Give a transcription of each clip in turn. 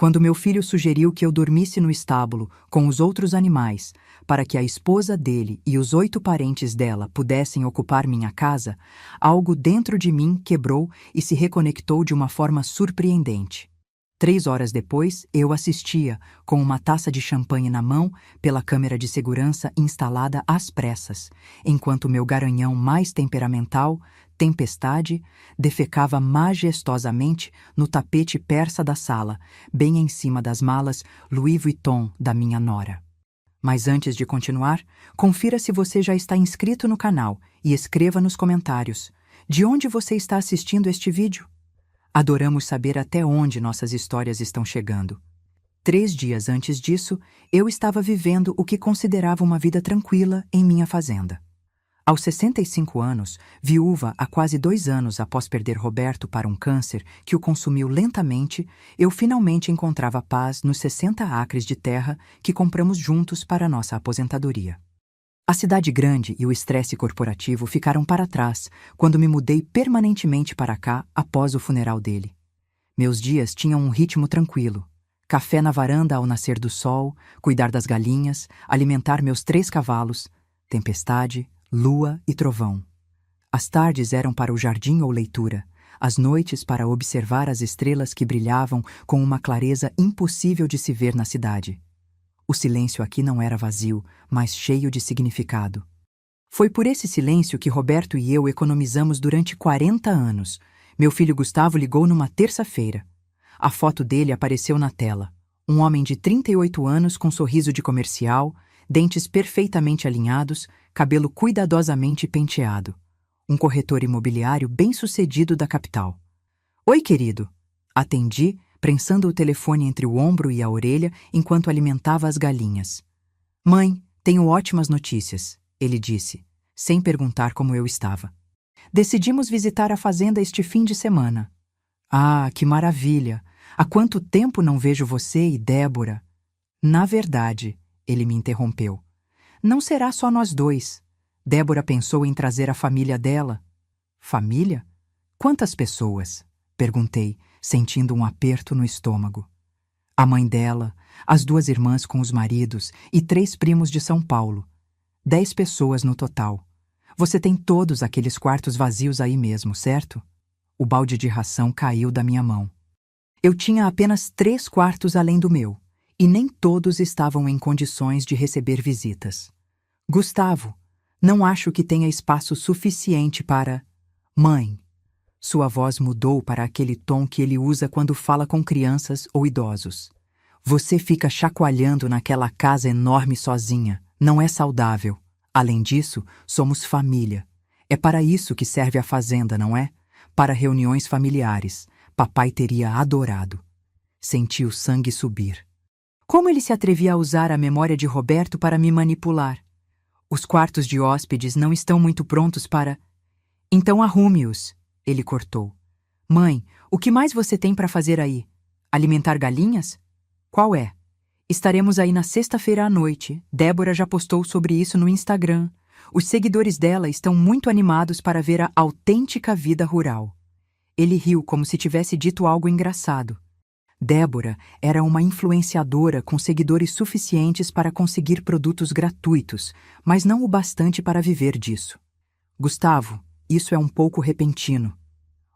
Quando meu filho sugeriu que eu dormisse no estábulo com os outros animais, para que a esposa dele e os 8 parentes dela pudessem ocupar minha casa, algo dentro de mim quebrou e se reconectou de uma forma surpreendente. 3 horas depois, eu assistia, com uma taça de champanhe na mão, pela câmera de segurança instalada às pressas, enquanto meu garanhão mais temperamental, Tempestade, defecava majestosamente no tapete persa da sala, bem em cima das malas Louis Vuitton da minha nora. Mas antes de continuar, confira se você já está inscrito no canal e escreva nos comentários de onde você está assistindo este vídeo. Adoramos saber até onde nossas histórias estão chegando. 3 dias antes disso, eu estava vivendo o que considerava uma vida tranquila em minha fazenda. Aos 65 anos, viúva há quase 2 anos após perder Roberto para um câncer que o consumiu lentamente, eu finalmente encontrava paz nos 60 acres de terra que compramos juntos para nossa aposentadoria. A cidade grande e o estresse corporativo ficaram para trás quando me mudei permanentemente para cá após o funeral dele. Meus dias tinham um ritmo tranquilo. Café na varanda ao nascer do sol, cuidar das galinhas, alimentar meus 3 cavalos, tempestade, lua e trovão. As tardes eram para o jardim ou leitura, as noites para observar as estrelas que brilhavam com uma clareza impossível de se ver na cidade. O silêncio aqui não era vazio, mas cheio de significado. Foi por esse silêncio que Roberto e eu economizamos durante 40 anos. Meu filho Gustavo ligou numa terça-feira. A foto dele apareceu na tela. Um homem de 38 anos com sorriso de comercial, dentes perfeitamente alinhados, cabelo cuidadosamente penteado. Um corretor imobiliário bem-sucedido da capital. Oi, querido. Atendi, prensando o telefone entre o ombro e a orelha enquanto alimentava as galinhas. Mãe, tenho ótimas notícias, ele disse, sem perguntar como eu estava. Decidimos visitar a fazenda este fim de semana. Ah, que maravilha! Há quanto tempo não vejo você e Débora? Na verdade, ele me interrompeu. Não será só nós 2. Débora pensou em trazer a família dela. Família? Quantas pessoas? Perguntei, sentindo um aperto no estômago. A mãe dela, as 2 irmãs com os maridos e 3 primos de São Paulo. 10 pessoas no total. Você tem todos aqueles quartos vazios aí mesmo, certo? O balde de ração caiu da minha mão. Eu tinha apenas 3 quartos além do meu, e nem todos estavam em condições de receber visitas. Gustavo, não acho que tenha espaço suficiente para... Mãe. Sua voz mudou para aquele tom que ele usa quando fala com crianças ou idosos. Você fica chacoalhando naquela casa enorme sozinha. Não é saudável. Além disso, somos família. É para isso que serve a fazenda, não é? Para reuniões familiares. Papai teria adorado. Senti o sangue subir. Como ele se atrevia a usar a memória de Roberto para me manipular? Os quartos de hóspedes não estão muito prontos para... Então arrume-os, ele cortou. Mãe, o que mais você tem para fazer aí? Alimentar galinhas? Qual é? Estaremos aí na sexta-feira à noite. Débora já postou sobre isso no Instagram. Os seguidores dela estão muito animados para ver a autêntica vida rural. Ele riu como se tivesse dito algo engraçado. Débora era uma influenciadora com seguidores suficientes para conseguir produtos gratuitos, mas não o bastante para viver disso. Gustavo, isso é um pouco repentino.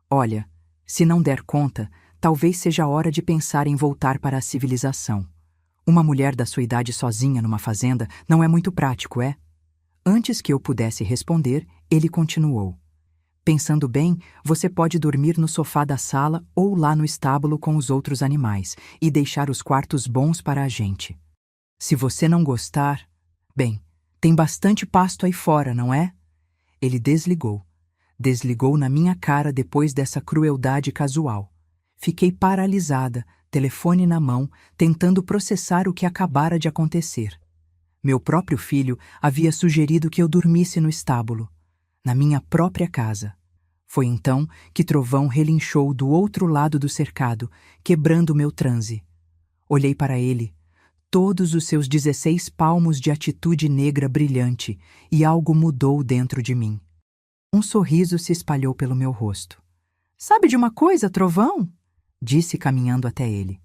Olha, se não der conta, talvez seja a hora de pensar em voltar para a civilização. Uma mulher da sua idade sozinha numa fazenda não é muito prático, é? Antes que eu pudesse responder, ele continuou. Pensando bem, você pode dormir no sofá da sala ou lá no estábulo com os outros animais e deixar os quartos bons para a gente. Se você não gostar... Bem, tem bastante pasto aí fora, não é? Ele desligou. Desligou na minha cara depois dessa crueldade casual. Fiquei paralisada, telefone na mão, tentando processar o que acabara de acontecer. Meu próprio filho havia sugerido que eu dormisse no estábulo, na minha própria casa. Foi então que Trovão relinchou do outro lado do cercado, quebrando meu transe. Olhei para ele, todos os seus 16 palmos de atitude negra brilhante, e algo mudou dentro de mim. Um sorriso se espalhou pelo meu rosto. Sabe de uma coisa, Trovão? Disse caminhando até ele.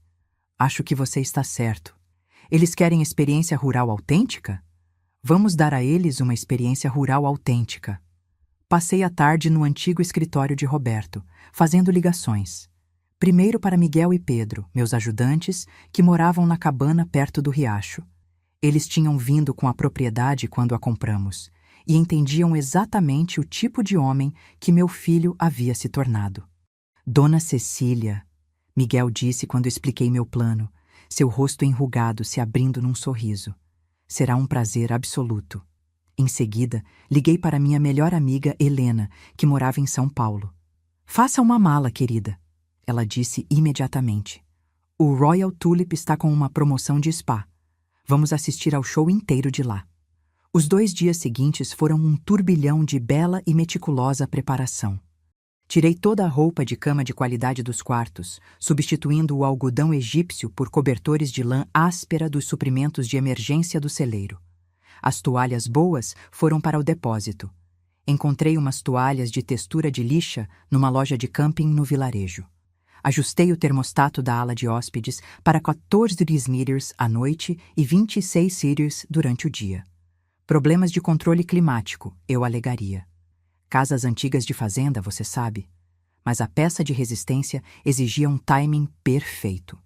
Acho que você está certo. Eles querem experiência rural autêntica? Vamos dar a eles uma experiência rural autêntica. Passei a tarde no antigo escritório de Roberto, fazendo ligações. Primeiro para Miguel e Pedro, meus ajudantes, que moravam na cabana perto do riacho. Eles tinham vindo com a propriedade quando a compramos e entendiam exatamente o tipo de homem que meu filho havia se tornado. Dona Cecília, Miguel disse quando expliquei meu plano, seu rosto enrugado se abrindo num sorriso. Será um prazer absoluto. Em seguida, liguei para minha melhor amiga Helena, que morava em São Paulo. Faça uma mala, querida. Ela disse imediatamente. O Royal Tulip está com uma promoção de spa. Vamos assistir ao show inteiro de lá. Os 2 dias seguintes foram um turbilhão de bela e meticulosa preparação. Tirei toda a roupa de cama de qualidade dos quartos, substituindo o algodão egípcio por cobertores de lã áspera dos suprimentos de emergência do celeiro. As toalhas boas foram para o depósito. Encontrei umas toalhas de textura de lixa numa loja de camping no vilarejo. Ajustei o termostato da ala de hóspedes para 14 meters à noite e 26 series durante o dia. Problemas de controle climático, eu alegaria. Casas antigas de fazenda, você sabe. Mas a peça de resistência exigia um timing perfeito.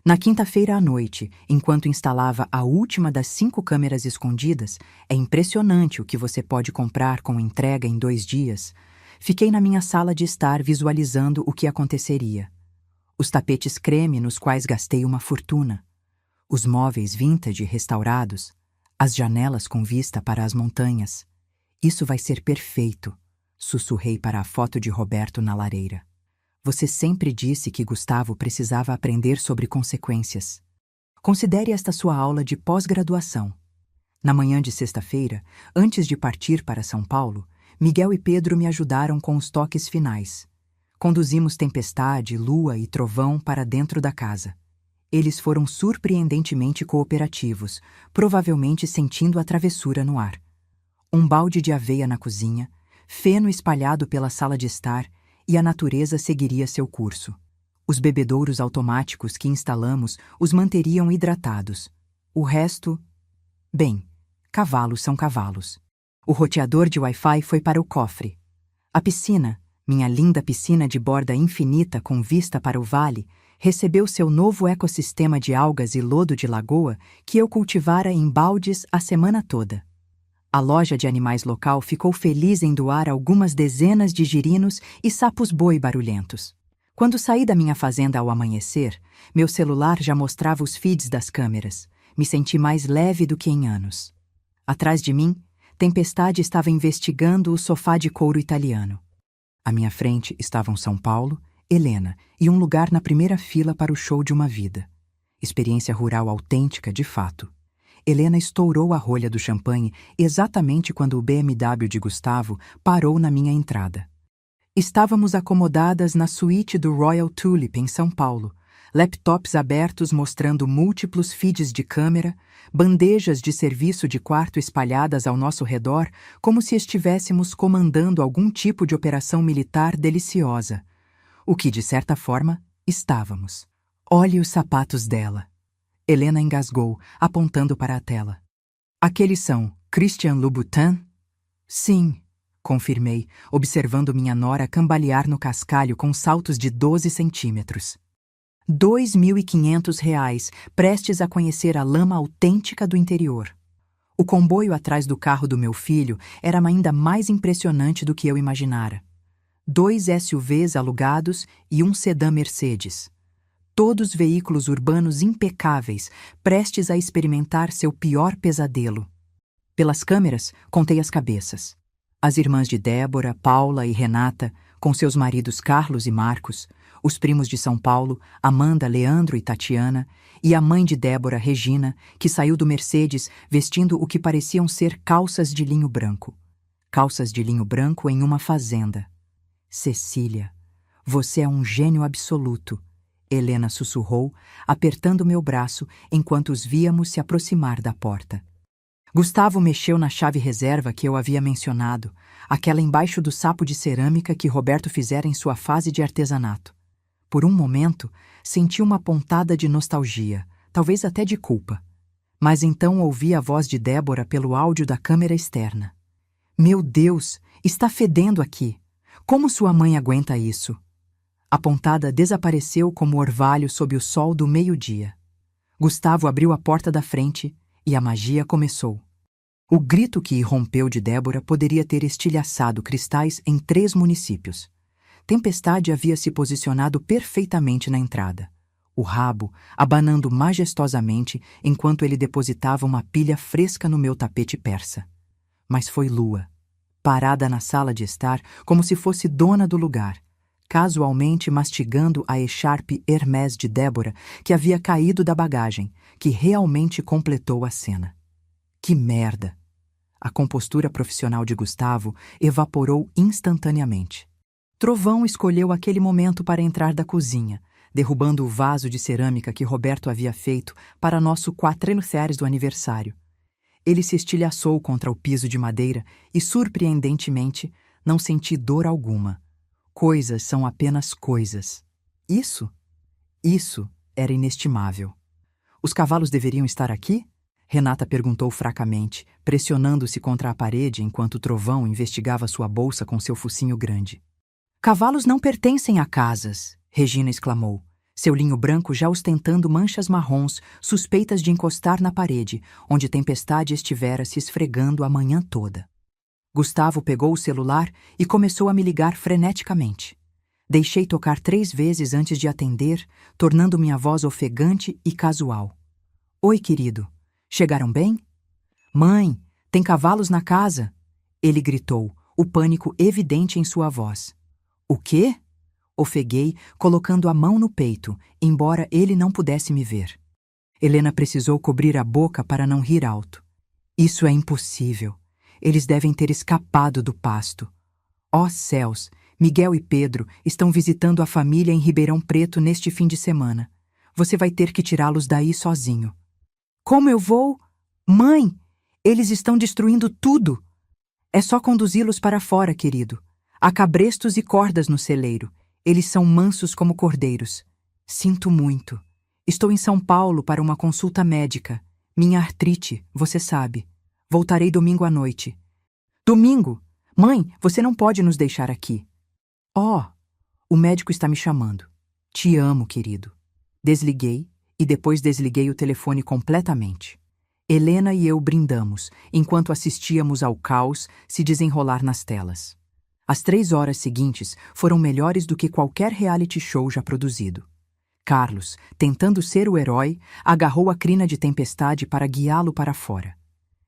Na quinta-feira à noite, enquanto instalava a última das 5 câmeras escondidas, é impressionante o que você pode comprar com entrega em 2 dias, fiquei na minha sala de estar visualizando o que aconteceria. Os tapetes creme nos quais gastei uma fortuna. Os móveis vintage restaurados. As janelas com vista para as montanhas. Isso vai ser perfeito, sussurrei para a foto de Roberto na lareira. Você sempre disse que Gustavo precisava aprender sobre consequências. Considere esta sua aula de pós-graduação. Na manhã de sexta-feira, antes de partir para São Paulo, Miguel e Pedro me ajudaram com os toques finais. Conduzimos tempestade, lua e trovão para dentro da casa. Eles foram surpreendentemente cooperativos, provavelmente sentindo a travessura no ar. Um balde de aveia na cozinha, feno espalhado pela sala de estar, e a natureza seguiria seu curso. Os bebedouros automáticos que instalamos os manteriam hidratados. O resto... Bem, cavalos são cavalos. O roteador de Wi-Fi foi para o cofre. A piscina, minha linda piscina de borda infinita com vista para o vale, recebeu seu novo ecossistema de algas e lodo de lagoa que eu cultivara em baldes a semana toda. A loja de animais local ficou feliz em doar algumas dezenas de girinos e sapos-boi barulhentos. Quando saí da minha fazenda ao amanhecer, meu celular já mostrava os feeds das câmeras. Me senti mais leve do que em anos. Atrás de mim, Tempestade estava investigando o sofá de couro italiano. À minha frente estavam São Paulo, Helena e um lugar na primeira fila para o show de uma vida. Experiência rural autêntica, de fato. Helena estourou a rolha do champanhe exatamente quando o BMW de Gustavo parou na minha entrada. Estávamos acomodadas na suíte do Royal Tulip, em São Paulo, laptops abertos mostrando múltiplos feeds de câmera, bandejas de serviço de quarto espalhadas ao nosso redor como se estivéssemos comandando algum tipo de operação militar deliciosa. O que, de certa forma, estávamos. Olhe os sapatos dela. Helena engasgou, apontando para a tela. Aqueles são Christian Louboutin? Sim, confirmei, observando minha nora cambalear no cascalho com saltos de 12 centímetros. R$ 2.500, prestes a conhecer a lama autêntica do interior. O comboio atrás do carro do meu filho era ainda mais impressionante do que eu imaginara. 2 SUVs alugados e um sedã Mercedes. Todos veículos urbanos impecáveis, prestes a experimentar seu pior pesadelo. Pelas câmeras, contei as cabeças. As irmãs de Débora, Paula e Renata, com seus maridos Carlos e Marcos, os primos de São Paulo, Amanda, Leandro e Tatiana, e a mãe de Débora, Regina, que saiu do Mercedes vestindo o que pareciam ser calças de linho branco. Calças de linho branco em uma fazenda. Cecília, você é um gênio absoluto, Helena sussurrou, apertando meu braço enquanto os víamos se aproximar da porta. Gustavo mexeu na chave reserva que eu havia mencionado, aquela embaixo do sapo de cerâmica que Roberto fizera em sua fase de artesanato. por um momento, senti uma pontada de nostalgia, talvez até de culpa. Mas então ouvi a voz de Débora pelo áudio da câmera externa. Meu Deus, está fedendo aqui! Como sua mãe aguenta isso? A pontada desapareceu como orvalho sob o sol do meio-dia. Gustavo abriu a porta da frente e a magia começou. O grito que irrompeu de Débora poderia ter estilhaçado cristais em 3 municípios. Tempestade havia se posicionado perfeitamente na entrada, o rabo abanando majestosamente enquanto ele depositava uma pilha fresca no meu tapete persa. Mas foi Lua, parada na sala de estar como se fosse dona do lugar, casualmente mastigando a echarpe Hermès de Débora que havia caído da bagagem, que realmente completou a cena. Que merda! A compostura profissional de Gustavo evaporou instantaneamente. Trovão escolheu aquele momento para entrar da cozinha, derrubando o vaso de cerâmica que Roberto havia feito para nosso quatrenniçaire do aniversário. Ele se estilhaçou contra o piso de madeira e, surpreendentemente, não senti dor alguma. Coisas são apenas coisas. Isso era inestimável. Os cavalos deveriam estar aqui? Renata perguntou fracamente, pressionando-se contra a parede enquanto Trovão investigava sua bolsa com seu focinho grande. Cavalos não pertencem a casas, Regina exclamou, seu linho branco já ostentando manchas marrons suspeitas de encostar na parede, onde Tempestade estivera se esfregando a manhã toda. Gustavo pegou o celular e começou a me ligar freneticamente. Deixei tocar 3 vezes antes de atender, tornando minha voz ofegante e casual. Oi, querido. Chegaram bem? Mãe, tem cavalos na casa? Ele gritou, o pânico evidente em sua voz. O quê? Ofeguei, colocando a mão no peito, embora ele não pudesse me ver. Helena precisou cobrir a boca para não rir alto. Isso é impossível. Eles devem ter escapado do pasto. Ó céus, Miguel e Pedro estão visitando a família em Ribeirão Preto neste fim de semana. Você vai ter que tirá-los daí sozinho. Como eu vou? Mãe, eles estão destruindo tudo. É só conduzi-los para fora, querido. Há cabrestos e cordas no celeiro. Eles são mansos como cordeiros. Sinto muito. Estou em São Paulo para uma consulta médica. Minha artrite, você sabe. Voltarei domingo à noite. Domingo? Mãe, você não pode nos deixar aqui. Oh, o médico está me chamando. Te amo, querido. Desliguei e depois desliguei o telefone completamente. Helena e eu brindamos, enquanto assistíamos ao caos se desenrolar nas telas. As 3 horas seguintes foram melhores do que qualquer reality show já produzido. Carlos, tentando ser o herói, agarrou a crina de Tempestade para guiá-lo para fora.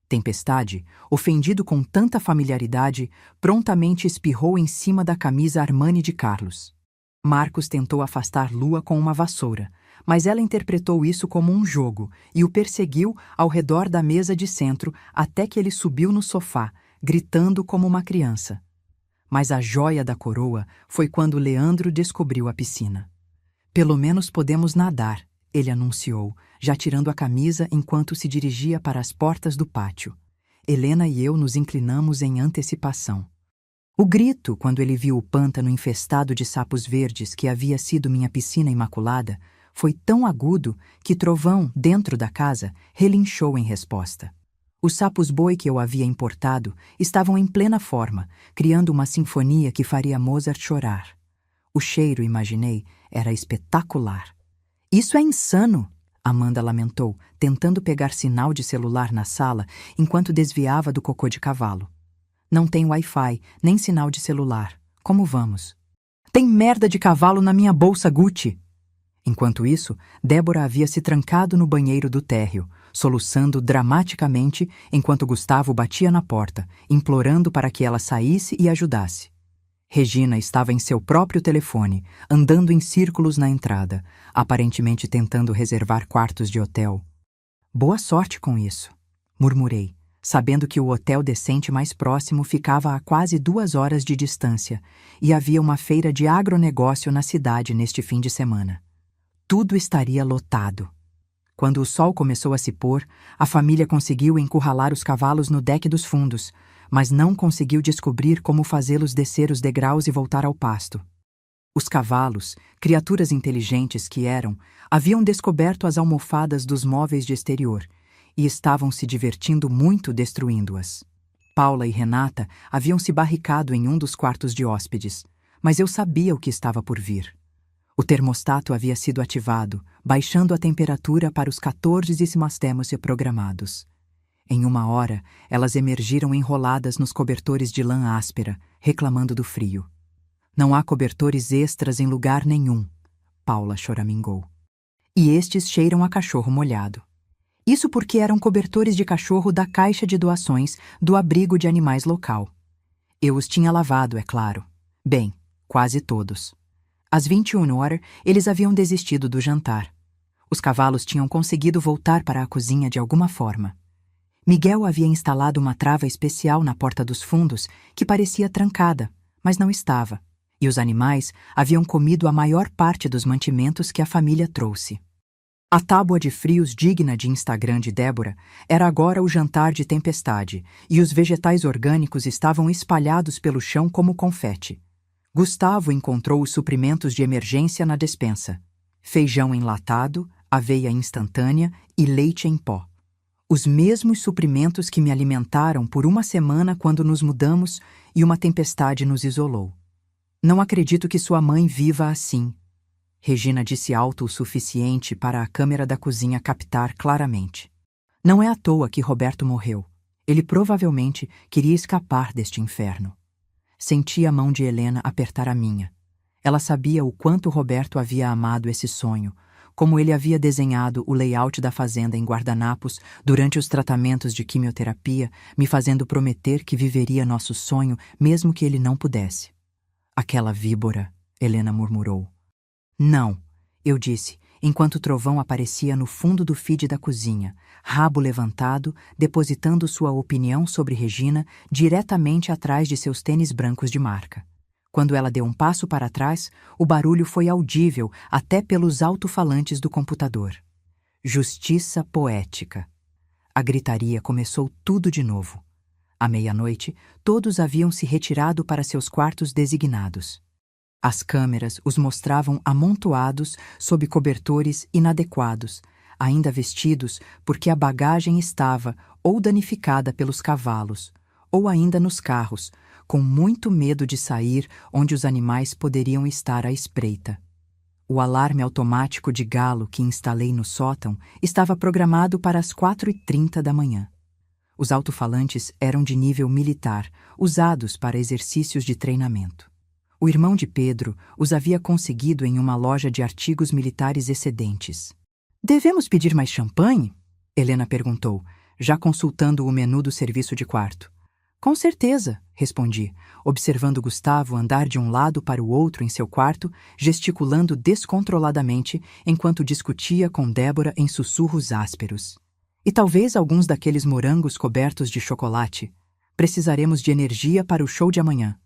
Tempestade, ofendido com tanta familiaridade, prontamente espirrou em cima da camisa Armani de Carlos. Marcos tentou afastar Lua com uma vassoura, mas ela interpretou isso como um jogo e o perseguiu ao redor da mesa de centro até que ele subiu no sofá, gritando como uma criança. Mas a joia da coroa foi quando Leandro descobriu a piscina. Pelo menos podemos nadar, ele anunciou, já tirando a camisa enquanto se dirigia para as portas do pátio. Helena e eu nos inclinamos em antecipação. O grito, quando ele viu o pântano infestado de sapos verdes que havia sido minha piscina imaculada, foi tão agudo que Trovão, dentro da casa, relinchou em resposta. Os sapos-boi que eu havia importado estavam em plena forma, criando uma sinfonia que faria Mozart chorar. O cheiro, imaginei, era espetacular. Isso é insano, Amanda lamentou, tentando pegar sinal de celular na sala enquanto desviava do cocô de cavalo. Não tem Wi-Fi, nem sinal de celular. Como vamos? Tem merda de cavalo na minha bolsa Gucci! Enquanto isso, Débora havia se trancado no banheiro do térreo, soluçando dramaticamente enquanto Gustavo batia na porta, implorando para que ela saísse e ajudasse. Regina estava em seu próprio telefone, andando em círculos na entrada, aparentemente tentando reservar quartos de hotel. Boa sorte com isso, murmurei, sabendo que o hotel decente mais próximo ficava a quase 2 horas de distância e havia uma feira de agronegócio na cidade neste fim de semana. Tudo estaria lotado. Quando o sol começou a se pôr, a família conseguiu encurralar os cavalos no deck dos fundos, mas não conseguiu descobrir como fazê-los descer os degraus e voltar ao pasto. Os cavalos, criaturas inteligentes que eram, haviam descoberto as almofadas dos móveis de exterior e estavam se divertindo muito destruindo-as. Paula e Renata haviam se barricado em um dos quartos de hóspedes, mas eu sabia o que estava por vir. O termostato havia sido ativado, baixando a temperatura para os 14 programados. Em 1 hora, elas emergiram enroladas nos cobertores de lã áspera, reclamando do frio. Não há cobertores extras em lugar nenhum, Paula choramingou. E estes cheiram a cachorro molhado. Isso porque eram cobertores de cachorro da caixa de doações do abrigo de animais local. Eu os tinha lavado, é claro. Bem, quase todos. Às 21 horas, eles haviam desistido do jantar. Os cavalos tinham conseguido voltar para a cozinha de alguma forma. Miguel havia instalado uma trava especial na porta dos fundos que parecia trancada, mas não estava, e os animais haviam comido a maior parte dos mantimentos que a família trouxe. A tábua de frios digna de Instagram de Débora era agora o jantar de tempestade, e os vegetais orgânicos estavam espalhados pelo chão como confete. Gustavo encontrou os suprimentos de emergência na despensa: feijão enlatado, aveia instantânea e leite em pó. Os mesmos suprimentos que me alimentaram por 1 semana quando nos mudamos e uma tempestade nos isolou. Não acredito que sua mãe viva assim. Regina disse alto o suficiente para a câmera da cozinha captar claramente. Não é à toa que Roberto morreu. Ele provavelmente queria escapar deste inferno. Senti a mão de Helena apertar a minha. Ela sabia o quanto Roberto havia amado esse sonho, como ele havia desenhado o layout da fazenda em guardanapos durante os tratamentos de quimioterapia, me fazendo prometer que viveria nosso sonho mesmo que ele não pudesse. Aquela víbora, Helena murmurou. Não, eu disse, enquanto o trovão aparecia no fundo do feed da cozinha, rabo levantado, depositando sua opinião sobre Regina diretamente atrás de seus tênis brancos de marca. Quando ela deu um passo para trás, o barulho foi audível até pelos alto-falantes do computador. Justiça poética. A gritaria começou tudo de novo. À meia-noite, todos haviam se retirado para seus quartos designados. As câmeras os mostravam amontoados sob cobertores inadequados, ainda vestidos porque a bagagem estava ou danificada pelos cavalos, ou ainda nos carros, com muito medo de sair onde os animais poderiam estar à espreita. O alarme automático de galo que instalei no sótão estava programado para as 4h30 da manhã. Os alto-falantes eram de nível militar, usados para exercícios de treinamento. O irmão de Pedro os havia conseguido em uma loja de artigos militares excedentes. Devemos pedir mais champanhe? Helena perguntou, já consultando o menu do serviço de quarto. Com certeza, respondi, observando Gustavo andar de um lado para o outro em seu quarto, gesticulando descontroladamente enquanto discutia com Débora em sussurros ásperos. E talvez alguns daqueles morangos cobertos de chocolate. Precisaremos de energia para o show de amanhã.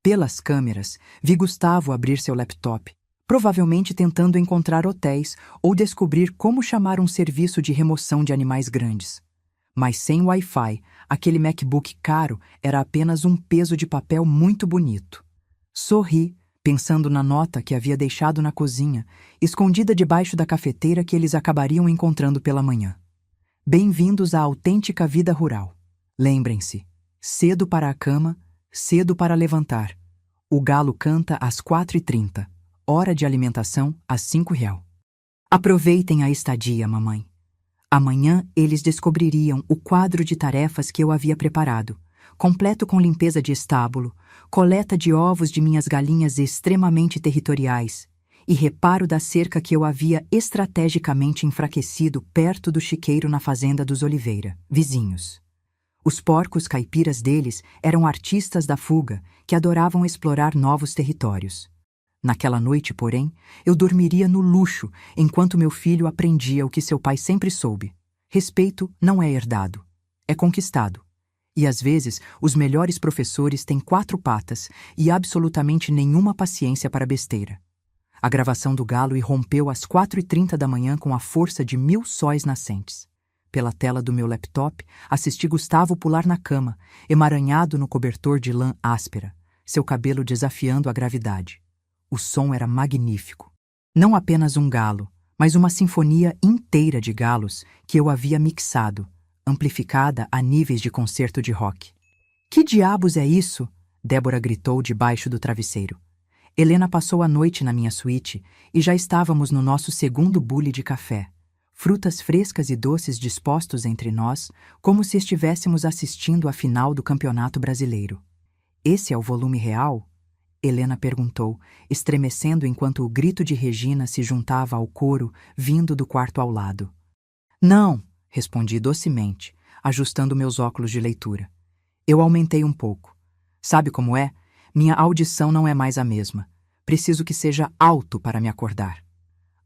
Pelas câmeras, vi Gustavo abrir seu laptop, provavelmente tentando encontrar hotéis ou descobrir como chamar um serviço de remoção de animais grandes. Mas sem Wi-Fi, aquele MacBook caro era apenas um peso de papel muito bonito. Sorri, pensando na nota que havia deixado na cozinha, escondida debaixo da cafeteira que eles acabariam encontrando pela manhã. Bem-vindos à autêntica vida rural. Lembrem-se, cedo para a cama, cedo para levantar. O galo canta às 4h30, hora de alimentação às R$5. Aproveitem a estadia, mamãe. Amanhã eles descobririam o quadro de tarefas que eu havia preparado, completo com limpeza de estábulo, coleta de ovos de minhas galinhas extremamente territoriais e reparo da cerca que eu havia estrategicamente enfraquecido perto do chiqueiro na fazenda dos Oliveira, vizinhos. Os porcos caipiras deles eram artistas da fuga que adoravam explorar novos territórios. Naquela noite, porém, eu dormiria no luxo enquanto meu filho aprendia o que seu pai sempre soube. Respeito não é herdado, é conquistado. E às vezes, os melhores professores têm 4 patas e absolutamente nenhuma paciência para besteira. A gravação do galo irrompeu às 4h30 da manhã com a força de 1000 sóis nascentes. Pela tela do meu laptop, assisti Gustavo pular na cama, emaranhado no cobertor de lã áspera, seu cabelo desafiando a gravidade. O som era magnífico. Não apenas um galo, mas uma sinfonia inteira de galos que eu havia mixado, amplificada a níveis de concerto de rock. Que diabos é isso? Débora gritou debaixo do travesseiro. Helena passou a noite na minha suíte e já estávamos no nosso segundo bule de café. Frutas frescas e doces dispostos entre nós, como se estivéssemos assistindo à final do Campeonato Brasileiro. Esse é o volume real? Helena perguntou, estremecendo enquanto o grito de Regina se juntava ao coro vindo do quarto ao lado. Não, respondi docemente, ajustando meus óculos de leitura. Eu aumentei um pouco. Sabe como é? Minha audição não é mais a mesma. Preciso que seja alto para me acordar.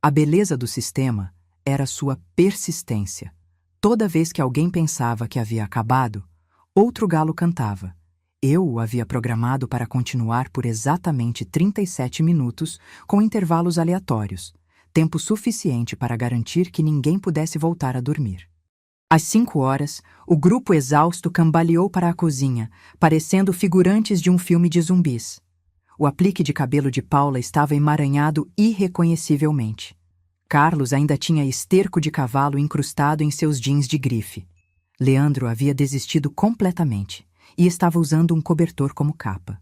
A beleza do sistema era sua persistência. Toda vez que alguém pensava que havia acabado, outro galo cantava. Eu o havia programado para continuar por exatamente 37 minutos, com intervalos aleatórios, tempo suficiente para garantir que ninguém pudesse voltar a dormir. Às 5 horas, o grupo exausto cambaleou para a cozinha, parecendo figurantes de um filme de zumbis. O aplique de cabelo de Paula estava emaranhado irreconhecivelmente. Carlos ainda tinha esterco de cavalo incrustado em seus jeans de grife. Leandro havia desistido completamente e estava usando um cobertor como capa.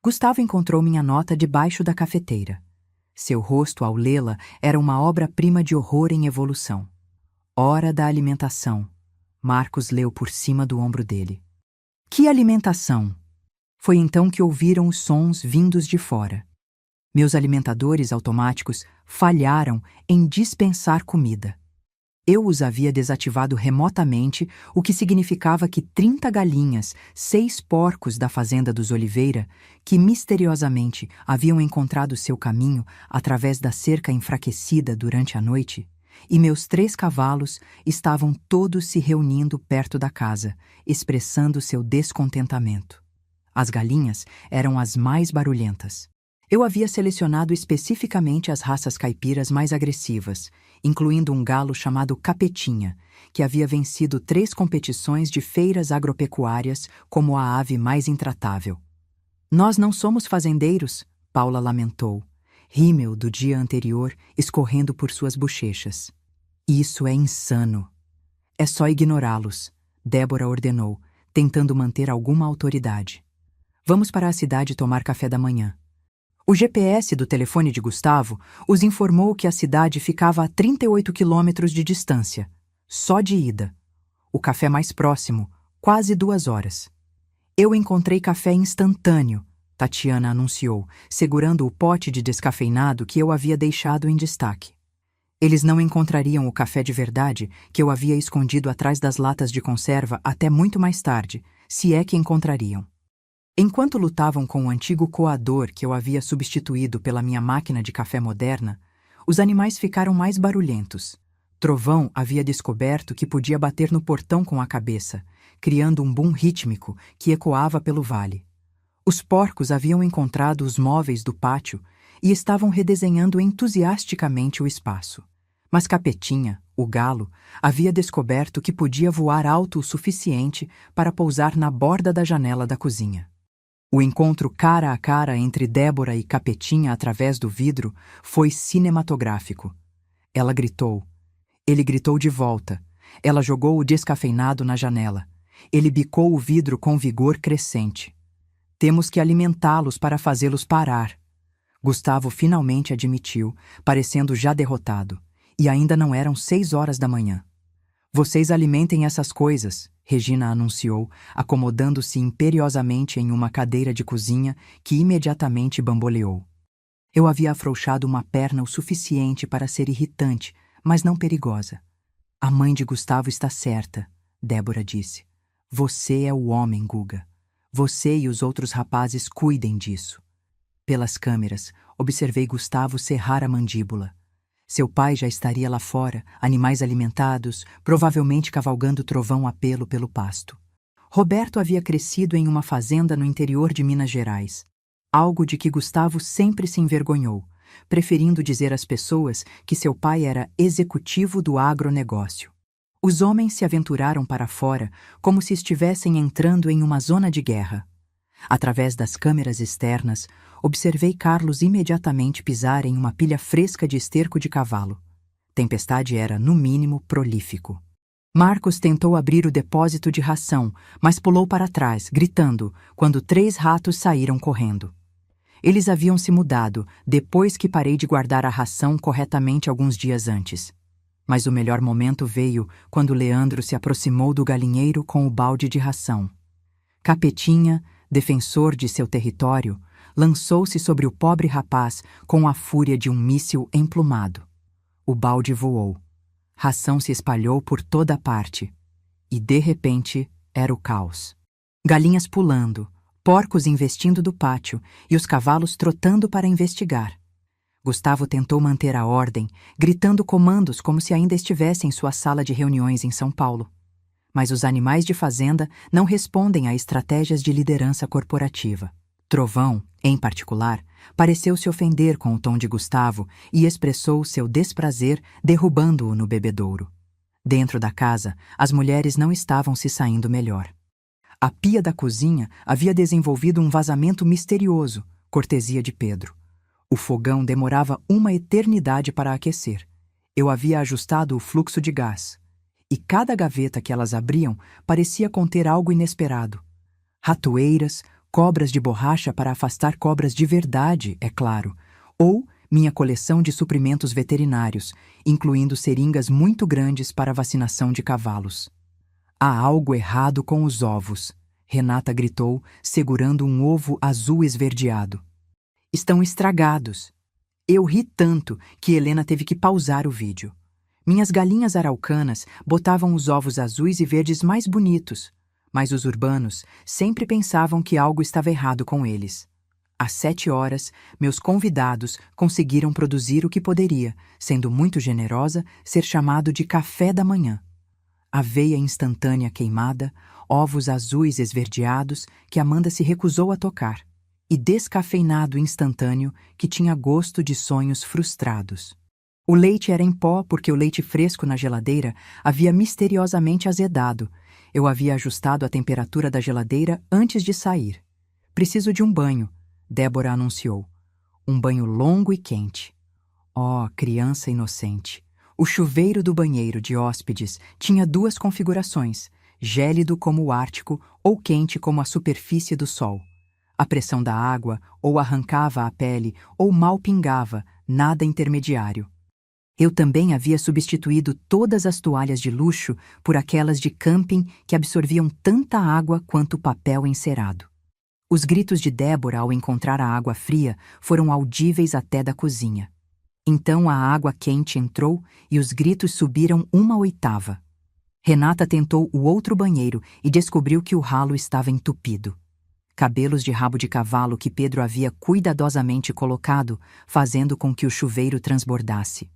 Gustavo encontrou minha nota debaixo da cafeteira. Seu rosto, ao lê-la, era uma obra-prima de horror em evolução. Hora da alimentação. Marcos leu por cima do ombro dele. Que alimentação? Foi então que ouviram os sons vindos de fora. Meus alimentadores automáticos falharam em dispensar comida. Eu os havia desativado remotamente, o que significava que 30 galinhas, 6 porcos da fazenda dos Oliveira, que misteriosamente haviam encontrado seu caminho através da cerca enfraquecida durante a noite, e meus 3 cavalos estavam todos se reunindo perto da casa, expressando seu descontentamento. As galinhas eram as mais barulhentas. Eu havia selecionado especificamente as raças caipiras mais agressivas, incluindo um galo chamado Capetinha, que havia vencido 3 competições de feiras agropecuárias como a ave mais intratável. Nós não somos fazendeiros, Paula lamentou, rímel do dia anterior escorrendo por suas bochechas. Isso é insano. É só ignorá-los, Débora ordenou, tentando manter alguma autoridade. Vamos para a cidade tomar café da manhã. O GPS do telefone de Gustavo os informou que a cidade ficava a 38 quilômetros de distância, só de ida. O café mais próximo, quase 2 horas. Eu encontrei café instantâneo, Tatiana anunciou, segurando o pote de descafeinado que eu havia deixado em destaque. Eles não encontrariam o café de verdade que eu havia escondido atrás das latas de conserva até muito mais tarde, se é que encontrariam. Enquanto lutavam com o antigo coador que eu havia substituído pela minha máquina de café moderna, os animais ficaram mais barulhentos. Trovão havia descoberto que podia bater no portão com a cabeça, criando um boom rítmico que ecoava pelo vale. Os porcos haviam encontrado os móveis do pátio e estavam redesenhando entusiasticamente o espaço. Mas Capetinha, o galo, havia descoberto que podia voar alto o suficiente para pousar na borda da janela da cozinha. O encontro cara a cara entre Débora e Capetinha através do vidro foi cinematográfico. Ela gritou. Ele gritou de volta. Ela jogou o descafeinado na janela. Ele bicou o vidro com vigor crescente. Temos que alimentá-los para fazê-los parar. Gustavo finalmente admitiu, parecendo já derrotado. E ainda não eram 6 horas da manhã. Vocês alimentem essas coisas, Regina anunciou, acomodando-se imperiosamente em uma cadeira de cozinha que imediatamente bamboleou. Eu havia afrouxado uma perna o suficiente para ser irritante, mas não perigosa. A mãe de Gustavo está certa, Débora disse. Você é o homem, Guga. Você e os outros rapazes cuidem disso. Pelas câmeras, observei Gustavo cerrar a mandíbula. Seu pai já estaria lá fora, animais alimentados, provavelmente cavalgando trovão a pelo pasto. Roberto havia crescido em uma fazenda no interior de Minas Gerais, algo de que Gustavo sempre se envergonhou, preferindo dizer às pessoas que seu pai era executivo do agronegócio. Os homens se aventuraram para fora como se estivessem entrando em uma zona de guerra. Através das câmeras externas, observei Carlos imediatamente pisar em uma pilha fresca de esterco de cavalo. Tempestade era, no mínimo, prolífico. Marcos tentou abrir o depósito de ração, mas pulou para trás, gritando, quando 3 ratos saíram correndo. Eles haviam se mudado, depois que parei de guardar a ração corretamente alguns dias antes. Mas o melhor momento veio quando Leandro se aproximou do galinheiro com o balde de ração. Capetinha, defensor de seu território, lançou-se sobre o pobre rapaz com a fúria de um míssil emplumado. O balde voou. Ração se espalhou por toda a parte. E, de repente, era o caos. Galinhas pulando, porcos investindo do pátio e os cavalos trotando para investigar. Gustavo tentou manter a ordem, gritando comandos como se ainda estivesse em sua sala de reuniões em São Paulo. Mas os animais de fazenda não respondem a estratégias de liderança corporativa. Trovão, em particular, pareceu se ofender com o tom de Gustavo e expressou seu desprazer derrubando-o no bebedouro. Dentro da casa, as mulheres não estavam se saindo melhor. A pia da cozinha havia desenvolvido um vazamento misterioso, cortesia de Pedro. O fogão demorava uma eternidade para aquecer. Eu havia ajustado o fluxo de gás. E cada gaveta que elas abriam parecia conter algo inesperado. Ratoeiras, cobras de borracha para afastar cobras de verdade, é claro, ou minha coleção de suprimentos veterinários, incluindo seringas muito grandes para vacinação de cavalos. Há algo errado com os ovos, Renata gritou, segurando um ovo azul esverdeado. Estão estragados. Eu ri tanto que Helena teve que pausar o vídeo. Minhas galinhas araucanas botavam os ovos azuis e verdes mais bonitos, mas os urbanos sempre pensavam que algo estava errado com eles. Às 7 horas, meus convidados conseguiram produzir o que poderia, sendo muito generosa, ser chamado de café da manhã. Aveia instantânea queimada, ovos azuis esverdeados que Amanda se recusou a tocar, e descafeinado instantâneo que tinha gosto de sonhos frustrados. O leite era em pó porque o leite fresco na geladeira havia misteriosamente azedado. Eu havia ajustado a temperatura da geladeira antes de sair. Preciso de um banho, Débora anunciou. Um banho longo e quente. Oh, criança inocente. O chuveiro do banheiro de hóspedes tinha 2 configurações, gélido como o Ártico ou quente como a superfície do sol. A pressão da água ou arrancava a pele ou mal pingava, nada intermediário. Eu também havia substituído todas as toalhas de luxo por aquelas de camping que absorviam tanta água quanto papel encerado. Os gritos de Débora ao encontrar a água fria foram audíveis até da cozinha. Então a água quente entrou e os gritos subiram 1/8. Renata tentou o outro banheiro e descobriu que o ralo estava entupido. Cabelos de rabo de cavalo que Pedro havia cuidadosamente colocado, fazendo com que o chuveiro transbordasse.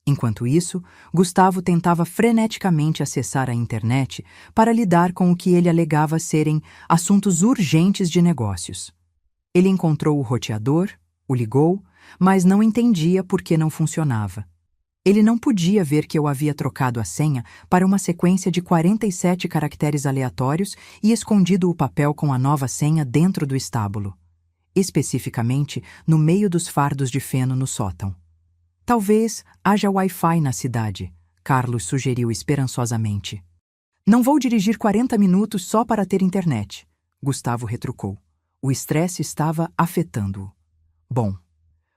Enquanto isso, Gustavo tentava freneticamente acessar a internet para lidar com o que ele alegava serem assuntos urgentes de negócios. Ele encontrou o roteador, o ligou, mas não entendia por que não funcionava. Ele não podia ver que eu havia trocado a senha para uma sequência de 47 caracteres aleatórios e escondido o papel com a nova senha dentro do estábulo, especificamente no meio dos fardos de feno no sótão. Talvez haja Wi-Fi na cidade, Carlos sugeriu esperançosamente. Não vou dirigir 40 minutos só para ter internet, Gustavo retrucou. O estresse estava afetando-o. Bom,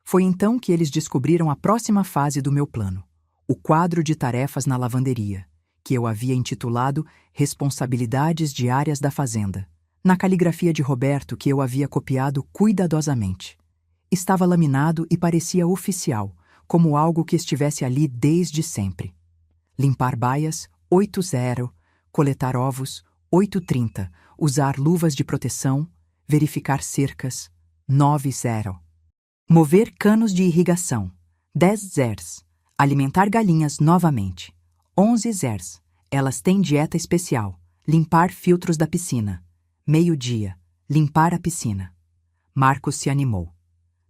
foi então que eles descobriram a próxima fase do meu plano, o quadro de tarefas na lavanderia, que eu havia intitulado Responsabilidades Diárias da Fazenda, na caligrafia de Roberto que eu havia copiado cuidadosamente. Estava laminado e parecia oficial, como algo que estivesse ali desde sempre. Limpar baias, 8:0, coletar ovos, 8:30, usar luvas de proteção, verificar cercas, 9:0. Mover canos de irrigação, 10:0. Alimentar galinhas novamente, 11:0. Elas têm dieta especial, limpar filtros da piscina, 12:00, limpar a piscina. Marcos se animou.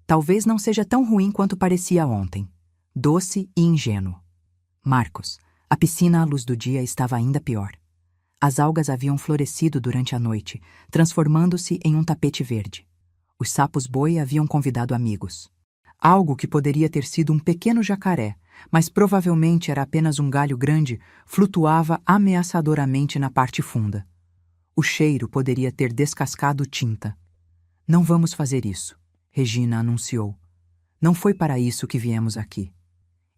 Talvez não seja tão ruim quanto parecia ontem. Doce e ingênuo. Marcos, a piscina à luz do dia estava ainda pior. As algas haviam florescido durante a noite, transformando-se em um tapete verde. Os sapos-boi haviam convidado amigos. Algo que poderia ter sido um pequeno jacaré, mas provavelmente era apenas um galho grande, flutuava ameaçadoramente na parte funda. O cheiro poderia ter descascado tinta. Não vamos fazer isso, Regina anunciou. Não foi para isso que viemos aqui.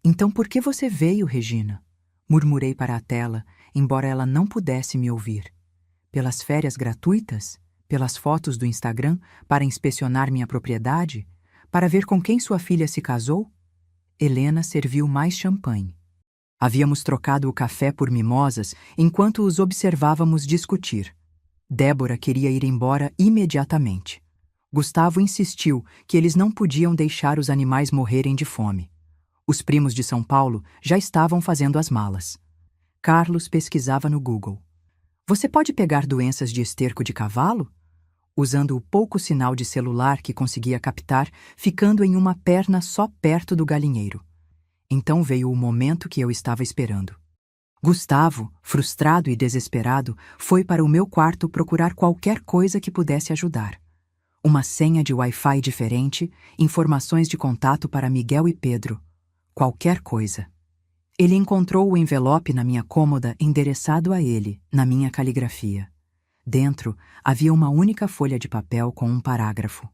Então por que você veio, Regina? Murmurei para a tela, embora ela não pudesse me ouvir. Pelas férias gratuitas? Pelas fotos do Instagram? Para inspecionar minha propriedade? Para ver com quem sua filha se casou? Helena serviu mais champanhe. Havíamos trocado o café por mimosas enquanto os observávamos discutir. Débora queria ir embora imediatamente. Gustavo insistiu que eles não podiam deixar os animais morrerem de fome. Os primos de São Paulo já estavam fazendo as malas. Carlos pesquisava no Google. Você pode pegar doenças de esterco de cavalo? Usando o pouco sinal de celular que conseguia captar, ficando em uma perna só perto do galinheiro. Então veio o momento que eu estava esperando. Gustavo, frustrado e desesperado, foi para o meu quarto procurar qualquer coisa que pudesse ajudar. Uma senha de Wi-Fi diferente, informações de contato para Miguel e Pedro. Qualquer coisa. Ele encontrou o envelope na minha cômoda endereçado a ele, na minha caligrafia. Dentro havia uma única folha de papel com um parágrafo.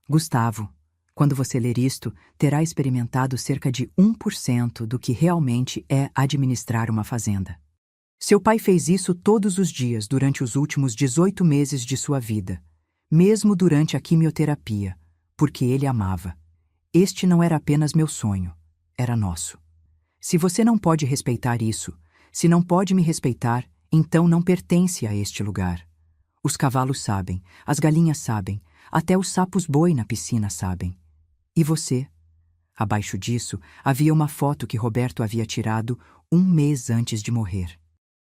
Gustavo, quando você ler isto, terá experimentado cerca de 1% do que realmente é administrar uma fazenda. Seu pai fez isso todos os dias durante os últimos 18 meses de sua vida, mesmo durante a quimioterapia, porque ele amava. Este não era apenas meu sonho, era nosso. Se você não pode respeitar isso, se não pode me respeitar, então não pertence a este lugar. Os cavalos sabem, as galinhas sabem, até os sapos-boi na piscina sabem. E você? Abaixo disso, havia uma foto que Roberto havia tirado 1 mês antes de morrer.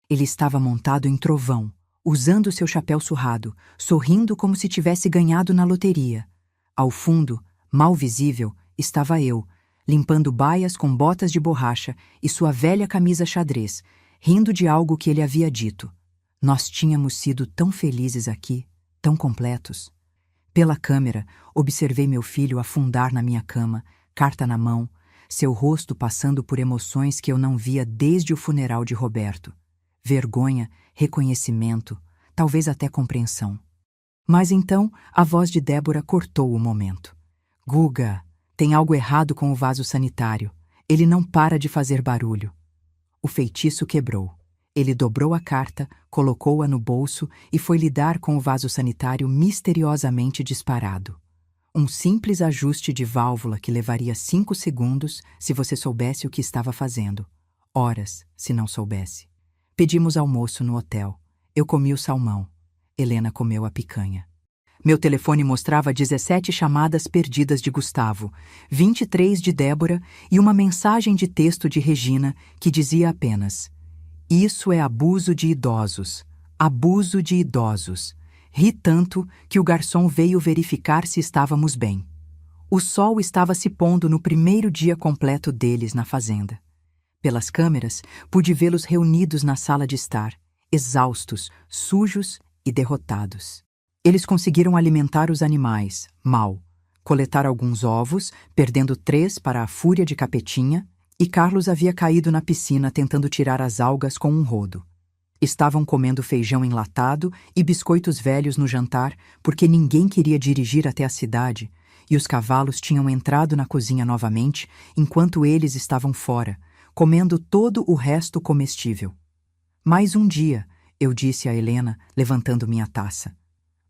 Ele estava montado em trovão, usando seu chapéu surrado, sorrindo como se tivesse ganhado na loteria. Ao fundo, mal visível, estava eu, limpando baias com botas de borracha e sua velha camisa xadrez, rindo de algo que ele havia dito. Nós tínhamos sido tão felizes aqui, tão completos. Pela câmera, observei meu filho afundar na minha cama, carta na mão, seu rosto passando por emoções que eu não via desde o funeral de Roberto. Vergonha, reconhecimento, talvez até compreensão. Mas então, a voz de Débora cortou o momento. Guga, tem algo errado com o vaso sanitário. Ele não para de fazer barulho. O feitiço quebrou. Ele dobrou a carta, colocou-a no bolso e foi lidar com o vaso sanitário misteriosamente disparado. Um simples ajuste de válvula que levaria 5 segundos se você soubesse o que estava fazendo. Horas, se não soubesse. Pedimos almoço no hotel. Eu comi o salmão. Helena comeu a picanha. Meu telefone mostrava 17 chamadas perdidas de Gustavo, 23 de Débora e uma mensagem de texto de Regina que dizia apenas: Isso é abuso de idosos. Abuso de idosos. Ri tanto que o garçom veio verificar se estávamos bem. O sol estava se pondo no primeiro dia completo deles na fazenda. Pelas câmeras, pude vê-los reunidos na sala de estar, exaustos, sujos e derrotados. Eles conseguiram alimentar os animais, mal, coletar alguns ovos, perdendo 3 para a fúria de Capetinha, e Carlos havia caído na piscina tentando tirar as algas com um rodo. Estavam comendo feijão enlatado e biscoitos velhos no jantar porque ninguém queria dirigir até a cidade, e os cavalos tinham entrado na cozinha novamente enquanto eles estavam fora, comendo todo o resto comestível. Mais um dia, eu disse a Helena, levantando minha taça.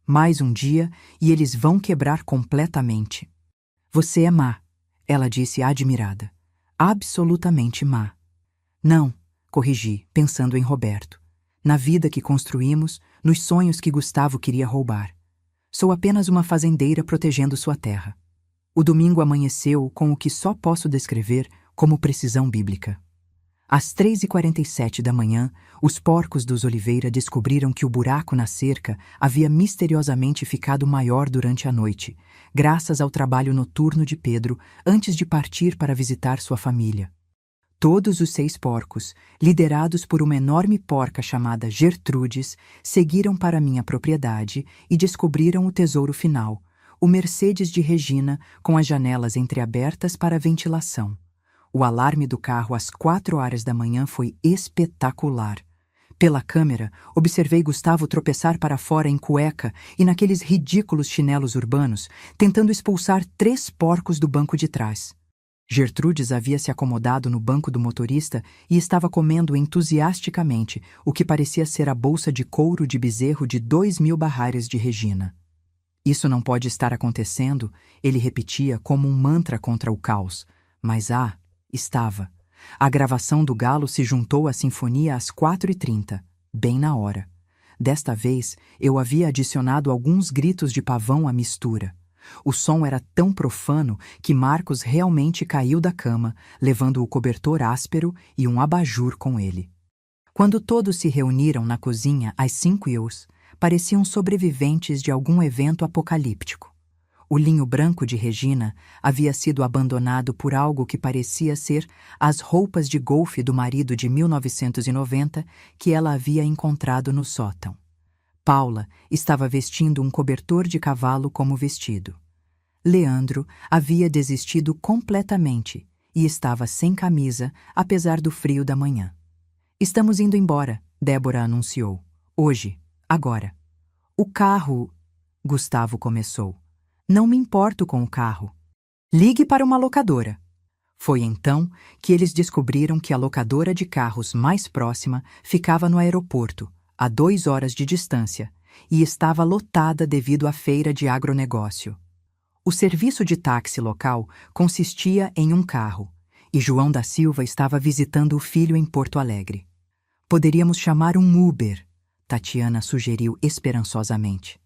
Mais um dia e eles vão quebrar completamente. Você é má, ela disse admirada. Absolutamente má. Não, corrigi, pensando em Roberto. Na vida que construímos, nos sonhos que Gustavo queria roubar. Sou apenas uma fazendeira protegendo sua terra. O domingo amanheceu com o que só posso descrever como precisão bíblica. Às 3h47 da manhã, os porcos dos Oliveira descobriram que o buraco na cerca havia misteriosamente ficado maior durante a noite, graças ao trabalho noturno de Pedro antes de partir para visitar sua família. Todos os 6 porcos, liderados por uma enorme porca chamada Gertrudes, seguiram para minha propriedade e descobriram o tesouro final, o Mercedes de Regina com as janelas entreabertas para a ventilação. O alarme do carro às 4 horas da manhã foi espetacular. Pela câmera, observei Gustavo tropeçar para fora em cueca e naqueles ridículos chinelos urbanos, tentando expulsar 3 porcos do banco de trás. Gertrudes havia se acomodado no banco do motorista e estava comendo entusiasticamente o que parecia ser a bolsa de couro de bezerro de 2.000 barrares de Regina. Isso não pode estar acontecendo, ele repetia como um mantra contra o caos. Mas estava. A gravação do galo se juntou à sinfonia às 4h30, bem na hora. Desta vez, eu havia adicionado alguns gritos de pavão à mistura. O som era tão profano que Marcos realmente caiu da cama, levando o cobertor áspero e um abajur com ele. Quando todos se reuniram na cozinha às 5h, pareciam sobreviventes de algum evento apocalíptico. O linho branco de Regina havia sido abandonado por algo que parecia ser as roupas de golfe do marido de 1990 que ela havia encontrado no sótão. Paula estava vestindo um cobertor de cavalo como vestido. Leandro havia desistido completamente e estava sem camisa, apesar do frio da manhã. "Estamos indo embora", Débora anunciou. "Hoje, agora." "O carro..." Gustavo começou. "Não me importo com o carro." "Ligue para uma locadora." Foi então que eles descobriram que a locadora de carros mais próxima ficava no aeroporto, a 2 horas de distância, e estava lotada devido à feira de agronegócio. O serviço de táxi local consistia em um carro, e João da Silva estava visitando o filho em Porto Alegre. "Poderíamos chamar um Uber", Tatiana sugeriu esperançosamente.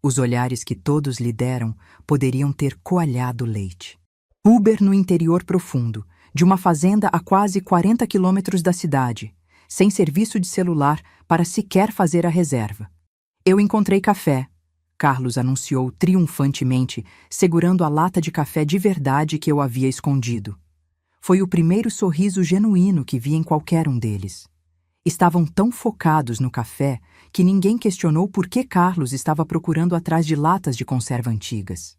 Os olhares que todos lhe deram poderiam ter coalhado leite. Uber no interior profundo, de uma fazenda a quase 40 quilômetros da cidade, sem serviço de celular para sequer fazer a reserva. "Eu encontrei café", Carlos anunciou triunfantemente, segurando a lata de café de verdade que eu havia escondido. Foi o primeiro sorriso genuíno que vi em qualquer um deles. Estavam tão focados no café que ninguém questionou por que Carlos estava procurando atrás de latas de conserva antigas.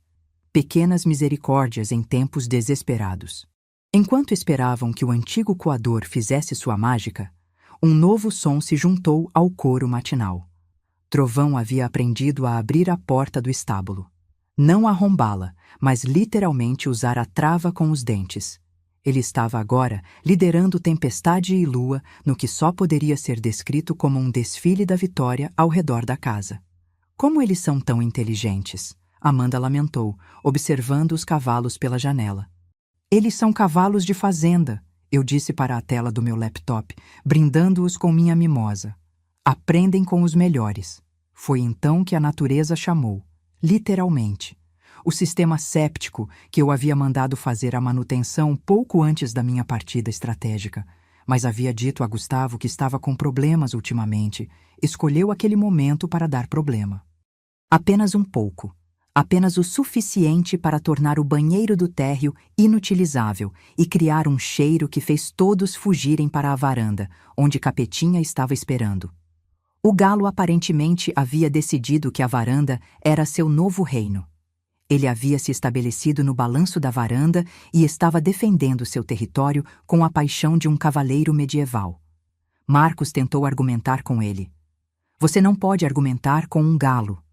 Pequenas misericórdias em tempos desesperados. Enquanto esperavam que o antigo coador fizesse sua mágica, um novo som se juntou ao coro matinal. Trovão havia aprendido a abrir a porta do estábulo. Não arrombá-la, mas literalmente usar a trava com os dentes. Ele estava agora liderando tempestade e lua no que só poderia ser descrito como um desfile da vitória ao redor da casa. "Como eles são tão inteligentes", Amanda lamentou, observando os cavalos pela janela. "Eles são cavalos de fazenda", eu disse para a tela do meu laptop, brindando-os com minha mimosa. "Aprendem com os melhores." Foi então que a natureza chamou, literalmente. O sistema séptico que eu havia mandado fazer a manutenção pouco antes da minha partida estratégica, mas havia dito a Gustavo que estava com problemas ultimamente, escolheu aquele momento para dar problema. Apenas um pouco. Apenas o suficiente para tornar o banheiro do térreo inutilizável e criar um cheiro que fez todos fugirem para a varanda, onde Capetinha estava esperando. O galo aparentemente havia decidido que a varanda era seu novo reino. Ele havia se estabelecido no balanço da varanda e estava defendendo seu território com a paixão de um cavaleiro medieval. Marcos tentou argumentar com ele. "Você não pode argumentar com um galo."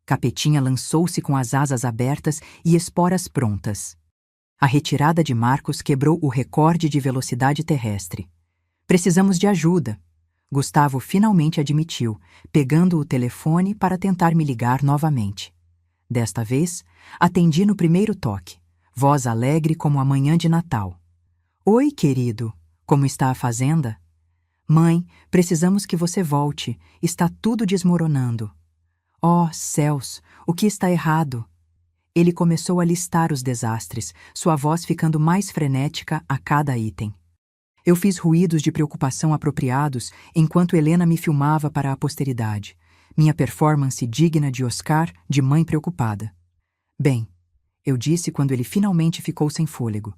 Capetinha lançou-se com as asas abertas e esporas prontas. A retirada de Marcos quebrou o recorde de velocidade terrestre. "Precisamos de ajuda." Gustavo finalmente admitiu, pegando o telefone para tentar me ligar novamente. Desta vez, atendi no primeiro toque, voz alegre como a manhã de Natal. "Oi, querido, como está a fazenda?" "Mãe, precisamos que você volte, está tudo desmoronando." "Oh, céus, o que está errado?" Ele começou a listar os desastres, sua voz ficando mais frenética a cada item. Eu fiz ruídos de preocupação apropriados enquanto Helena me filmava para a posteridade. Minha performance digna de Oscar de mãe preocupada. "Bem", eu disse quando ele finalmente ficou sem fôlego.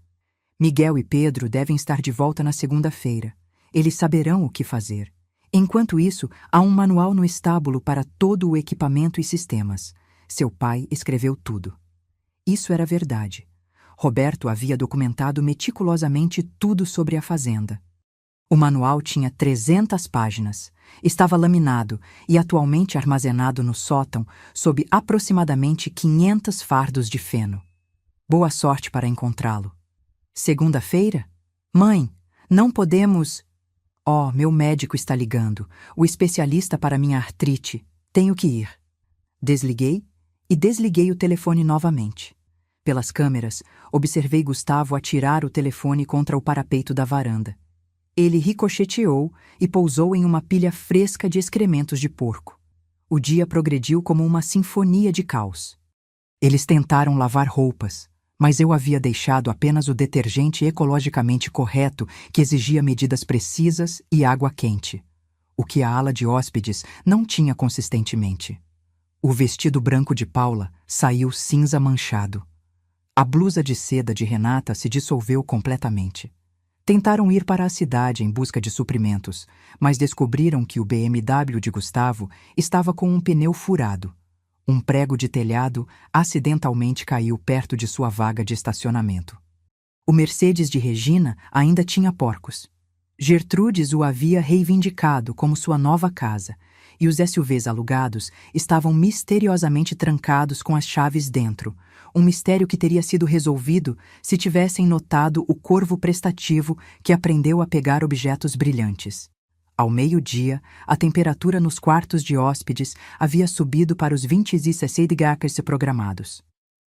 "Miguel e Pedro devem estar de volta na segunda-feira. Eles saberão o que fazer. Enquanto isso, há um manual no estábulo para todo o equipamento e sistemas. Seu pai escreveu tudo." Isso era verdade. Roberto havia documentado meticulosamente tudo sobre a fazenda. O manual tinha 300 páginas, estava laminado e atualmente armazenado no sótão sob aproximadamente 500 fardos de feno. Boa sorte para encontrá-lo. Segunda-feira? Mãe, não podemos... Oh, meu médico está ligando, o especialista para minha artrite. Tenho que ir. Desliguei e desliguei o telefone novamente. Pelas câmeras, observei Gustavo atirar o telefone contra o parapeito da varanda. Ele ricocheteou e pousou em uma pilha fresca de excrementos de porco. O dia progrediu como uma sinfonia de caos. Eles tentaram lavar roupas, mas eu havia deixado apenas o detergente ecologicamente correto que exigia medidas precisas e água quente, o que a ala de hóspedes não tinha consistentemente. O vestido branco de Paula saiu cinza manchado. A blusa de seda de Renata se dissolveu completamente. Tentaram ir para a cidade em busca de suprimentos, mas descobriram que o BMW de Gustavo estava com um pneu furado. Um prego de telhado acidentalmente caiu perto de sua vaga de estacionamento. O Mercedes de Regina ainda tinha porcos. Gertrudes o havia reivindicado como sua nova casa, e os SUVs alugados estavam misteriosamente trancados com as chaves dentro, um mistério que teria sido resolvido se tivessem notado o corvo prestativo que aprendeu a pegar objetos brilhantes. Ao meio-dia, a temperatura nos quartos de hóspedes havia subido para os 26 graus programados.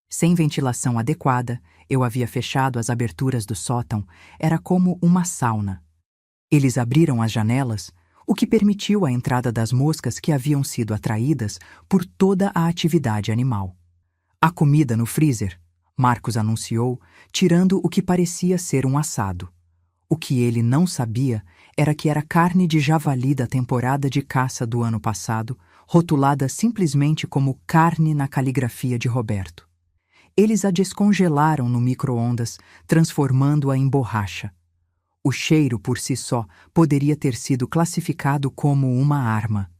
Sem ventilação adequada, eu havia fechado as aberturas do sótão, era como uma sauna. Eles abriram as janelas, o que permitiu a entrada das moscas que haviam sido atraídas por toda a atividade animal. Há comida no freezer, Marcos anunciou, tirando o que parecia ser um assado. O que ele não sabia era que era carne de javali da temporada de caça do ano passado, rotulada simplesmente como carne na caligrafia de Roberto. Eles a descongelaram no micro-ondas, transformando-a em borracha. O cheiro por si só poderia ter sido classificado como uma arma.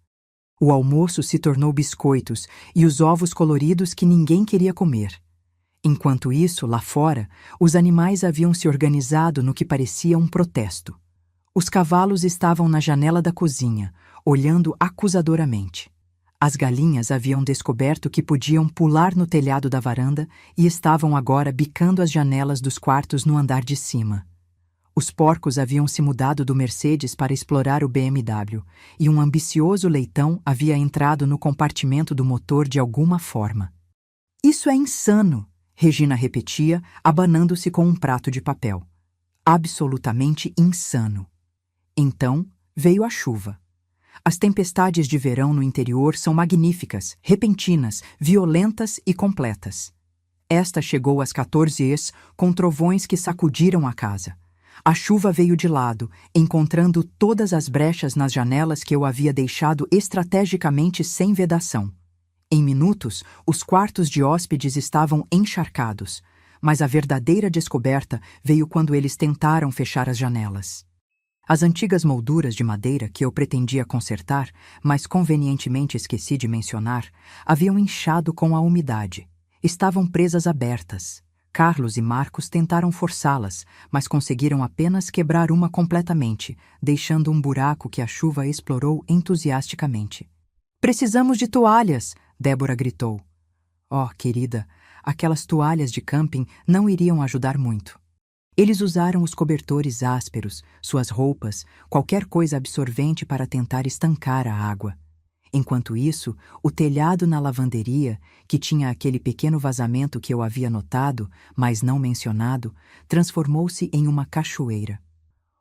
O almoço se tornou biscoitos e os ovos coloridos que ninguém queria comer. Enquanto isso, lá fora, os animais haviam se organizado no que parecia um protesto. Os cavalos estavam na janela da cozinha, olhando acusadoramente. As galinhas haviam descoberto que podiam pular no telhado da varanda e estavam agora bicando as janelas dos quartos no andar de cima. Os porcos haviam se mudado do Mercedes para explorar o BMW, e um ambicioso leitão havia entrado no compartimento do motor de alguma forma. Isso é insano, Regina repetia, abanando-se com um prato de papel. Absolutamente insano. Então veio a chuva. As tempestades de verão no interior são magníficas, repentinas, violentas e completas. Esta chegou às 14h com trovões que sacudiram a casa. A chuva veio de lado, encontrando todas as brechas nas janelas que eu havia deixado estrategicamente sem vedação. Em minutos, os quartos de hóspedes estavam encharcados, mas a verdadeira descoberta veio quando eles tentaram fechar as janelas. As antigas molduras de madeira que eu pretendia consertar, mas convenientemente esqueci de mencionar, haviam inchado com a umidade. Estavam presas abertas. Carlos e Marcos tentaram forçá-las, mas conseguiram apenas quebrar uma completamente, deixando um buraco que a chuva explorou entusiasticamente. "Precisamos de toalhas!" Débora gritou. Oh, querida, aquelas toalhas de camping não iriam ajudar muito. Eles usaram os cobertores ásperos, suas roupas, qualquer coisa absorvente para tentar estancar a água. Enquanto isso, o telhado na lavanderia, que tinha aquele pequeno vazamento que eu havia notado, mas não mencionado, transformou-se em uma cachoeira.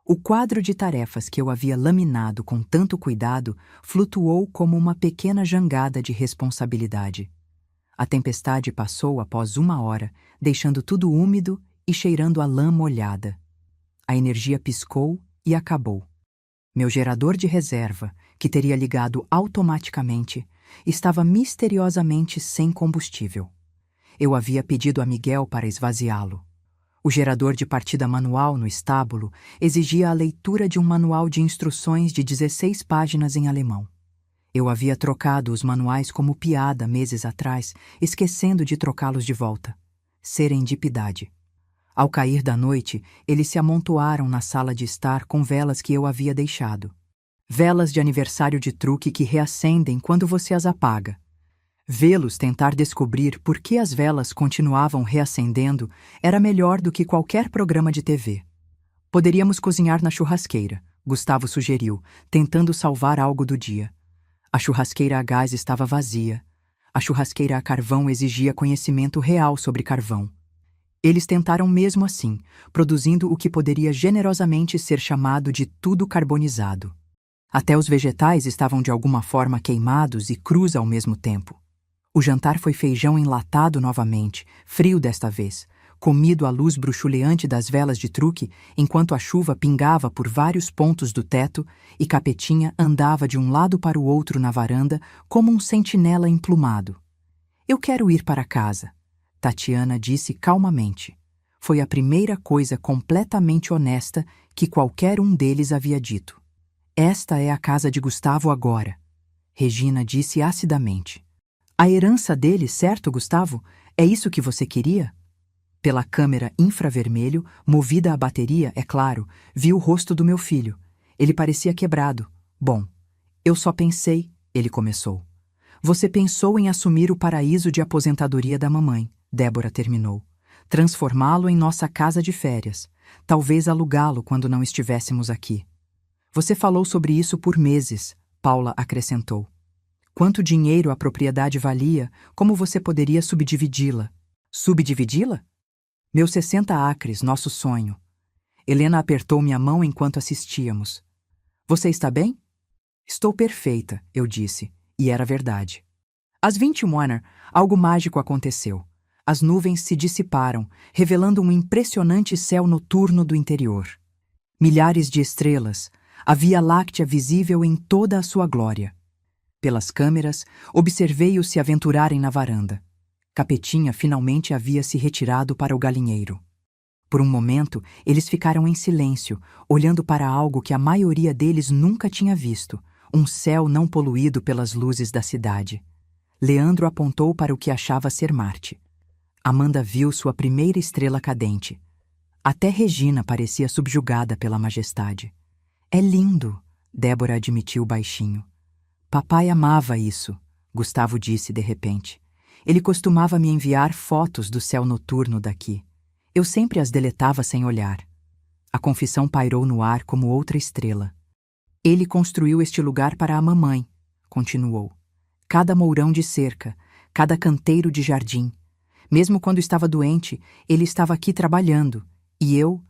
O quadro de tarefas que eu havia laminado com tanto cuidado flutuou como uma pequena jangada de responsabilidade. A tempestade passou após 1 hora, deixando tudo úmido e cheirando a lã molhada. A energia piscou e acabou. Meu gerador de reserva, que teria ligado automaticamente, estava misteriosamente sem combustível. Eu havia pedido a Miguel para esvaziá-lo. O gerador de partida manual no estábulo exigia a leitura de um manual de instruções de 16 páginas em alemão. Eu havia trocado os manuais como piada meses atrás, esquecendo de trocá-los de volta. serendipidade. Ao cair da noite, eles se amontoaram na sala de estar com velas que eu havia deixado. Velas de aniversário de truque que reacendem quando você as apaga. Vê-los tentar descobrir por que as velas continuavam reacendendo era melhor do que qualquer programa de TV. Poderíamos cozinhar na churrasqueira, Gustavo sugeriu, tentando salvar algo do dia. A churrasqueira a gás estava vazia. A churrasqueira a carvão exigia conhecimento real sobre carvão. Eles tentaram mesmo assim, produzindo o que poderia generosamente ser chamado de tudo carbonizado. Até os vegetais estavam de alguma forma queimados e crus ao mesmo tempo. O jantar foi feijão enlatado novamente, frio desta vez, comido à luz bruxuleante das velas de truque, enquanto a chuva pingava por vários pontos do teto e Capetinha andava de um lado para o outro na varanda como um sentinela emplumado. Eu quero ir para casa, Tatiana disse calmamente. Foi a primeira coisa completamente honesta que qualquer um deles havia dito. Esta é a casa de Gustavo agora, Regina disse acidamente. A herança dele, certo, Gustavo? É isso que você queria? Pela câmera infravermelho, movida à bateria, é claro, vi o rosto do meu filho. Ele parecia quebrado. Bom, eu só pensei, ele começou. Você pensou em assumir o paraíso de aposentadoria da mamãe, Débora terminou. Transformá-lo em nossa casa de férias. Talvez alugá-lo quando não estivéssemos aqui. Você falou sobre isso por meses, Paula acrescentou. Quanto dinheiro a propriedade valia, como você poderia subdividi-la? Subdividi-la? Meus 60 acres, nosso sonho. Helena apertou minha mão enquanto assistíamos. Você está bem? Estou perfeita, eu disse, e era verdade. Às 21h, algo mágico aconteceu. As nuvens se dissiparam, revelando um impressionante céu noturno do interior. Milhares de estrelas, a Via Láctea visível em toda a sua glória. Pelas câmeras, observei-os se aventurarem na varanda. Capetinha finalmente havia se retirado para o galinheiro. Por um momento, eles ficaram em silêncio, olhando para algo que a maioria deles nunca tinha visto, um céu não poluído pelas luzes da cidade. Leandro apontou para o que achava ser Marte. Amanda viu sua primeira estrela cadente. Até Regina parecia subjugada pela majestade. É lindo, Débora admitiu baixinho. Papai amava isso, Gustavo disse de repente. Ele costumava me enviar fotos do céu noturno daqui. Eu sempre as deletava sem olhar. A confissão pairou no ar como outra estrela. Ele construiu este lugar para a mamãe, continuou. Cada mourão de cerca, cada canteiro de jardim. Mesmo quando estava doente, ele estava aqui trabalhando. E eu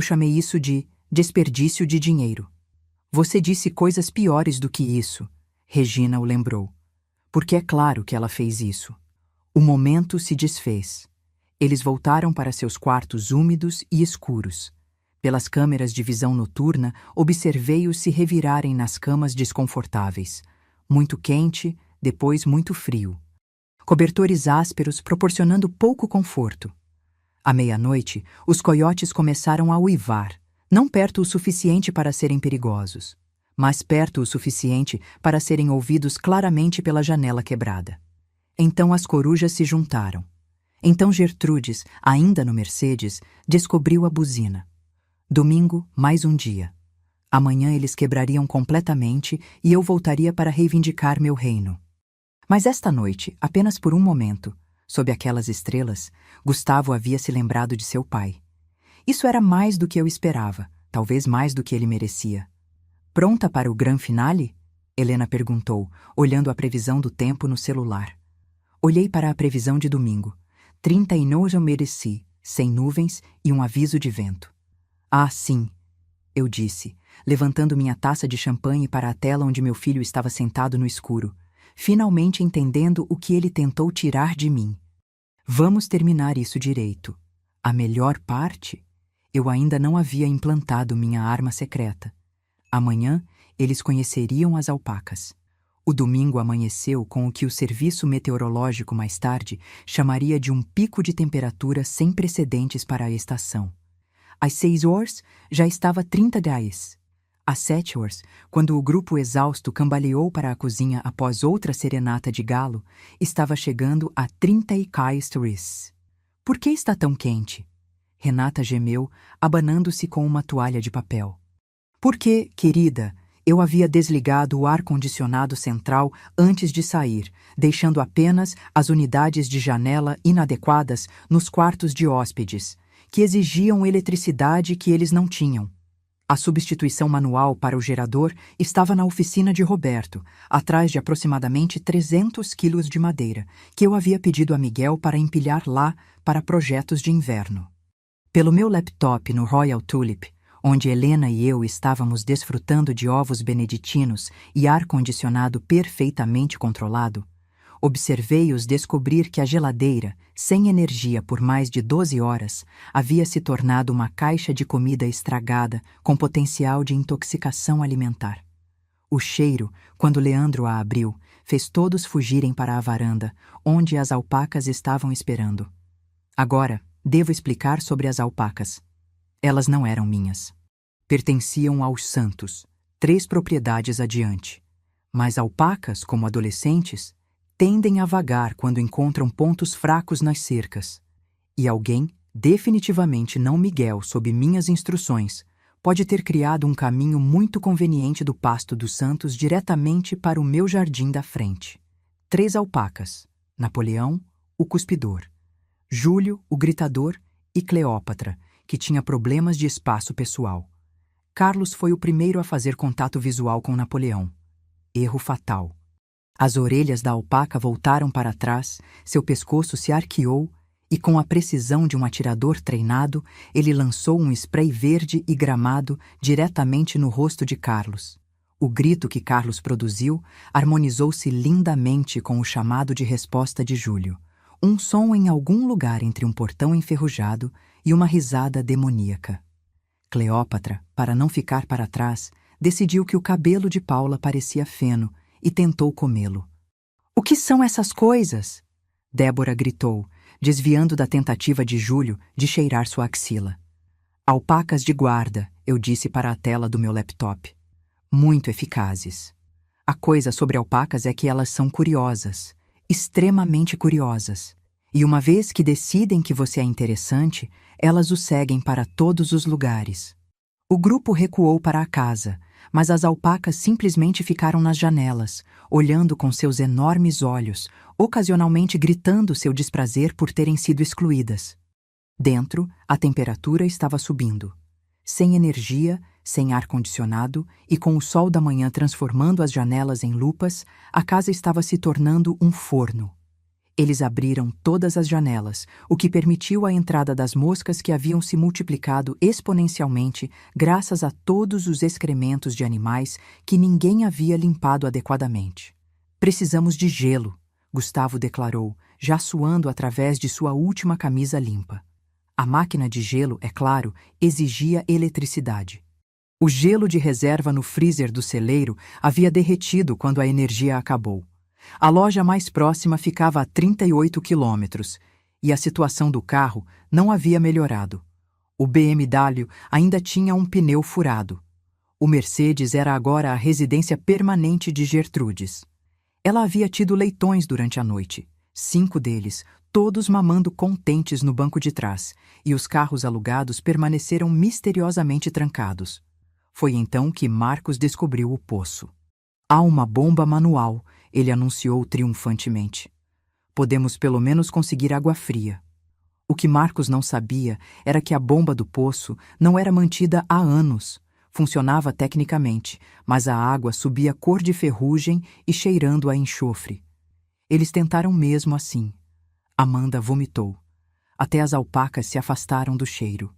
chamei isso de desperdício de dinheiro. Você disse coisas piores do que isso, Regina o lembrou. Porque é claro que ela fez isso. O momento se desfez. Eles voltaram para seus quartos úmidos e escuros. Pelas câmeras de visão noturna, observei-os se revirarem nas camas desconfortáveis. Muito quente, depois muito frio. Cobertores ásperos proporcionando pouco conforto. À meia-noite, os coiotes começaram a uivar, não perto o suficiente para serem perigosos, mas perto o suficiente para serem ouvidos claramente pela janela quebrada. Então as corujas se juntaram. Então Gertrudes, ainda no Mercedes, descobriu a buzina. Domingo, mais um dia. Amanhã eles quebrariam completamente e eu voltaria para reivindicar meu reino. Mas esta noite, apenas por um momento, sob aquelas estrelas, Gustavo havia se lembrado de seu pai. Isso era mais do que eu esperava, talvez mais do que ele merecia. Pronta para o gran finale? Helena perguntou, olhando a previsão do tempo no celular. Olhei para a previsão de domingo. 39 eu mereci, sem nuvens e um aviso de vento. Ah, sim, eu disse, levantando minha taça de champanhe para a tela onde meu filho estava sentado no escuro, finalmente entendendo o que ele tentou tirar de mim. Vamos terminar isso direito. A melhor parte? Eu ainda não havia implantado minha arma secreta. Amanhã, eles conheceriam as alpacas. O domingo amanheceu com o que o serviço meteorológico mais tarde chamaria de um pico de temperatura sem precedentes para a estação. Às 6h já estava 30 graus. Às 7h, quando o grupo exausto cambaleou para a cozinha após outra serenata de galo, estava chegando a 30 graus. Por que está tão quente? Renata gemeu, abanando-se com uma toalha de papel. Porque, querida, eu havia desligado o ar-condicionado central antes de sair, deixando apenas as unidades de janela inadequadas nos quartos de hóspedes, que exigiam eletricidade que eles não tinham. A substituição manual para o gerador estava na oficina de Roberto, atrás de aproximadamente 300 quilos de madeira, que eu havia pedido a Miguel para empilhar lá para projetos de inverno. Pelo meu laptop no Royal Tulip, onde Helena e eu estávamos desfrutando de ovos beneditinos e ar-condicionado perfeitamente controlado, observei-os descobrir que a geladeira, sem energia por mais de 12 horas, havia se tornado uma caixa de comida estragada com potencial de intoxicação alimentar. O cheiro, quando Leandro a abriu, fez todos fugirem para a varanda, onde as alpacas estavam esperando. Agora, devo explicar sobre as alpacas. Elas não eram minhas. Pertenciam aos Santos, 3 propriedades adiante. Mas alpacas, como adolescentes, tendem a vagar quando encontram pontos fracos nas cercas. E alguém, definitivamente não Miguel sob minhas instruções, pode ter criado um caminho muito conveniente do pasto dos Santos diretamente para o meu jardim da frente. 3 alpacas: Napoleão, o cuspidor; Júlio, o gritador; e Cleópatra, que tinha problemas de espaço pessoal. Carlos foi o primeiro a fazer contato visual com Napoleão. Erro fatal. As orelhas da alpaca voltaram para trás, seu pescoço se arqueou e, com a precisão de um atirador treinado, ele lançou um spray verde e gramado diretamente no rosto de Carlos. O grito que Carlos produziu harmonizou-se lindamente com o chamado de resposta de Júlio, um som em algum lugar entre um portão enferrujado e uma risada demoníaca. Cleópatra, para não ficar para trás, decidiu que o cabelo de Paula parecia feno e tentou comê-lo. "O que são essas coisas?" Débora gritou, desviando da tentativa de Júlio de cheirar sua axila. "Alpacas de guarda", eu disse para a tela do meu laptop. "Muito eficazes. A coisa sobre alpacas é que elas são curiosas, extremamente curiosas. E uma vez que decidem que você é interessante, elas o seguem para todos os lugares." O grupo recuou para a casa, mas as alpacas simplesmente ficaram nas janelas, olhando com seus enormes olhos, ocasionalmente gritando seu desprazer por terem sido excluídas. Dentro, a temperatura estava subindo. Sem energia, sem ar-condicionado e com o sol da manhã transformando as janelas em lupas, a casa estava se tornando um forno. Eles abriram todas as janelas, o que permitiu a entrada das moscas que haviam se multiplicado exponencialmente graças a todos os excrementos de animais que ninguém havia limpado adequadamente. "Precisamos de gelo", Gustavo declarou, já suando através de sua última camisa limpa. A máquina de gelo, é claro, exigia eletricidade. O gelo de reserva no freezer do celeiro havia derretido quando a energia acabou. A loja mais próxima ficava a 38 quilômetros, e a situação do carro não havia melhorado. O BMW ainda tinha um pneu furado. O Mercedes era agora a residência permanente de Gertrudes. Ela havia tido leitões durante a noite, 5 deles, todos mamando contentes no banco de trás, e os carros alugados permaneceram misteriosamente trancados. Foi então que Marcos descobriu o poço. "Há uma bomba manual", ele anunciou triunfantemente. "Podemos pelo menos conseguir água fria." O que Marcos não sabia era que a bomba do poço não era mantida há anos. Funcionava tecnicamente, mas a água subia cor de ferrugem e cheirando a enxofre. Eles tentaram mesmo assim. Amanda vomitou. Até as alpacas se afastaram do cheiro.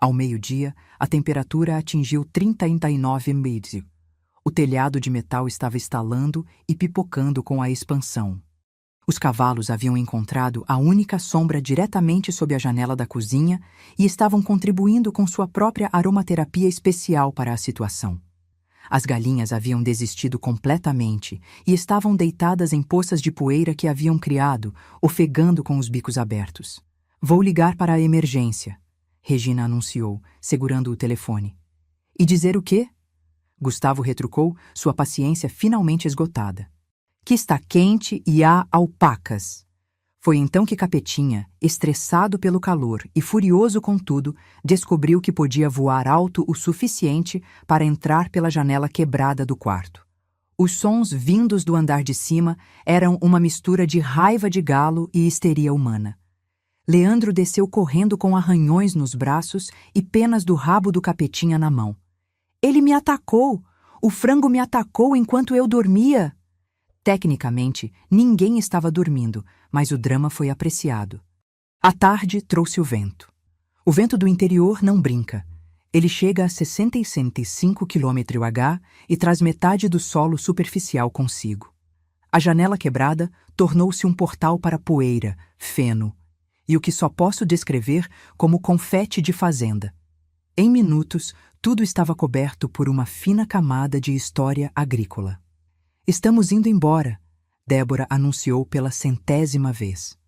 Ao meio-dia, a temperatura atingiu 39°. O telhado de metal estava estalando e pipocando com a expansão. Os cavalos haviam encontrado a única sombra diretamente sob a janela da cozinha e estavam contribuindo com sua própria aromaterapia especial para a situação. As galinhas haviam desistido completamente e estavam deitadas em poças de poeira que haviam criado, ofegando com os bicos abertos. "Vou ligar para a emergência", Regina anunciou, segurando o telefone. "E dizer o quê?" Gustavo retrucou, sua paciência finalmente esgotada. "Que está quente e há alpacas." Foi então que Capetinha, estressado pelo calor e furioso com tudo, descobriu que podia voar alto o suficiente para entrar pela janela quebrada do quarto. Os sons vindos do andar de cima eram uma mistura de raiva de galo e histeria humana. Leandro desceu correndo com arranhões nos braços e penas do rabo do Capetinha na mão. Ele me atacou! O frango me atacou enquanto eu dormia! Tecnicamente, ninguém estava dormindo, mas o drama foi apreciado. A tarde trouxe o vento. O vento do interior não brinca. Ele chega a 65 km/h e traz metade do solo superficial consigo. A janela quebrada tornou-se um portal para poeira, feno, e o que só posso descrever como confete de fazenda. Em minutos, tudo estava coberto por uma fina camada de história agrícola. Estamos indo embora, Débora anunciou pela 100ª vez.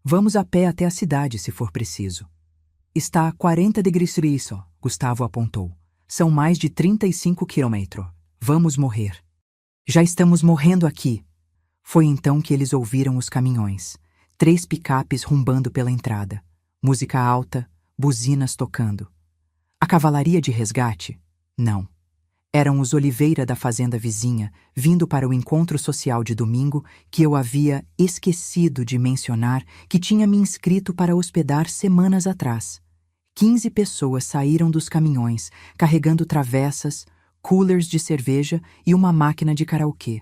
Vamos a pé até a cidade, se for preciso. Está a 40 degrees Celsius, Gustavo apontou. São mais de 35 quilômetros. Vamos morrer. Já estamos morrendo aqui. Foi então que eles ouviram os caminhões. 3 picapes rumbando pela entrada. Música alta, buzinas tocando. A cavalaria de resgate? Não. Eram os Oliveira da fazenda vizinha, vindo para o encontro social de domingo que eu havia esquecido de mencionar que tinha me inscrito para hospedar semanas atrás. 15 pessoas saíram dos caminhões, carregando travessas, coolers de cerveja e uma máquina de karaokê.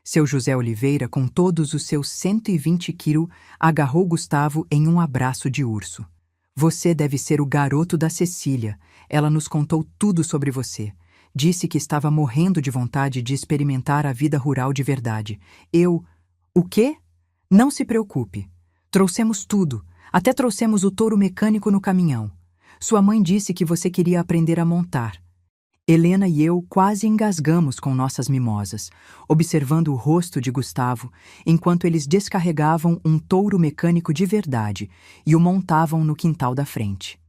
Seu José Oliveira, com todos os seus 120 quilos, agarrou Gustavo em um abraço de urso. Você deve ser o garoto da Cecília. Ela nos contou tudo sobre você. Disse que estava morrendo de vontade de experimentar a vida rural de verdade. O quê? Não se preocupe. Trouxemos tudo. Até trouxemos o touro mecânico no caminhão. Sua mãe disse que você queria aprender a montar. Helena e eu quase engasgamos com nossas mimosas, observando o rosto de Gustavo, enquanto eles descarregavam um touro mecânico de verdade e o montavam no quintal da frente.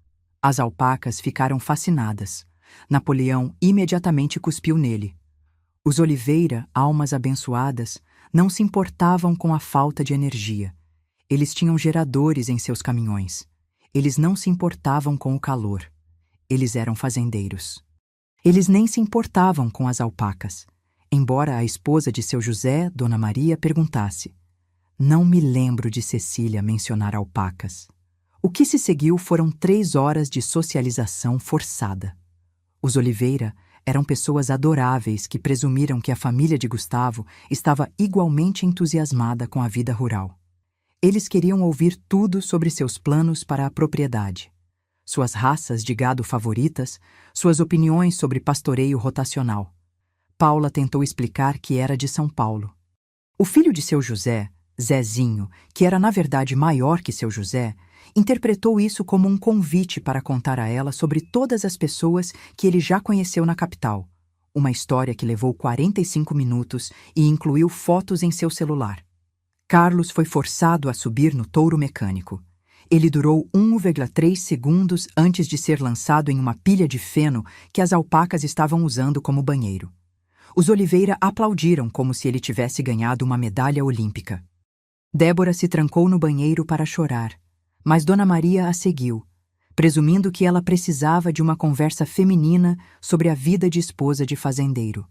As alpacas ficaram fascinadas. Napoleão imediatamente cuspiu nele. Os Oliveira, almas abençoadas, não se importavam com a falta de energia. Eles tinham geradores em seus caminhões. Eles não se importavam com o calor. Eles eram fazendeiros. Eles nem se importavam com as alpacas, embora a esposa de seu José, Dona Maria, perguntasse. Não me lembro de Cecília mencionar alpacas. O que se seguiu foram 3 horas de socialização forçada. Os Oliveira eram pessoas adoráveis que presumiram que a família de Gustavo estava igualmente entusiasmada com a vida rural. Eles queriam ouvir tudo sobre seus planos para a propriedade. Suas raças de gado favoritas, suas opiniões sobre pastoreio rotacional. Paula tentou explicar que era de São Paulo. O filho de seu José, Zezinho, que era na verdade maior que seu José, interpretou isso como um convite para contar a ela sobre todas as pessoas que ele já conheceu na capital. Uma história que levou 45 minutos e incluiu fotos em seu celular. Carlos foi forçado a subir no touro mecânico. Ele durou 1,3 segundos antes de ser lançado em uma pilha de feno que as alpacas estavam usando como banheiro. Os Oliveira aplaudiram como se ele tivesse ganhado uma medalha olímpica. Débora se trancou no banheiro para chorar, mas Dona Maria a seguiu, presumindo que ela precisava de uma conversa feminina sobre a vida de esposa de fazendeiro.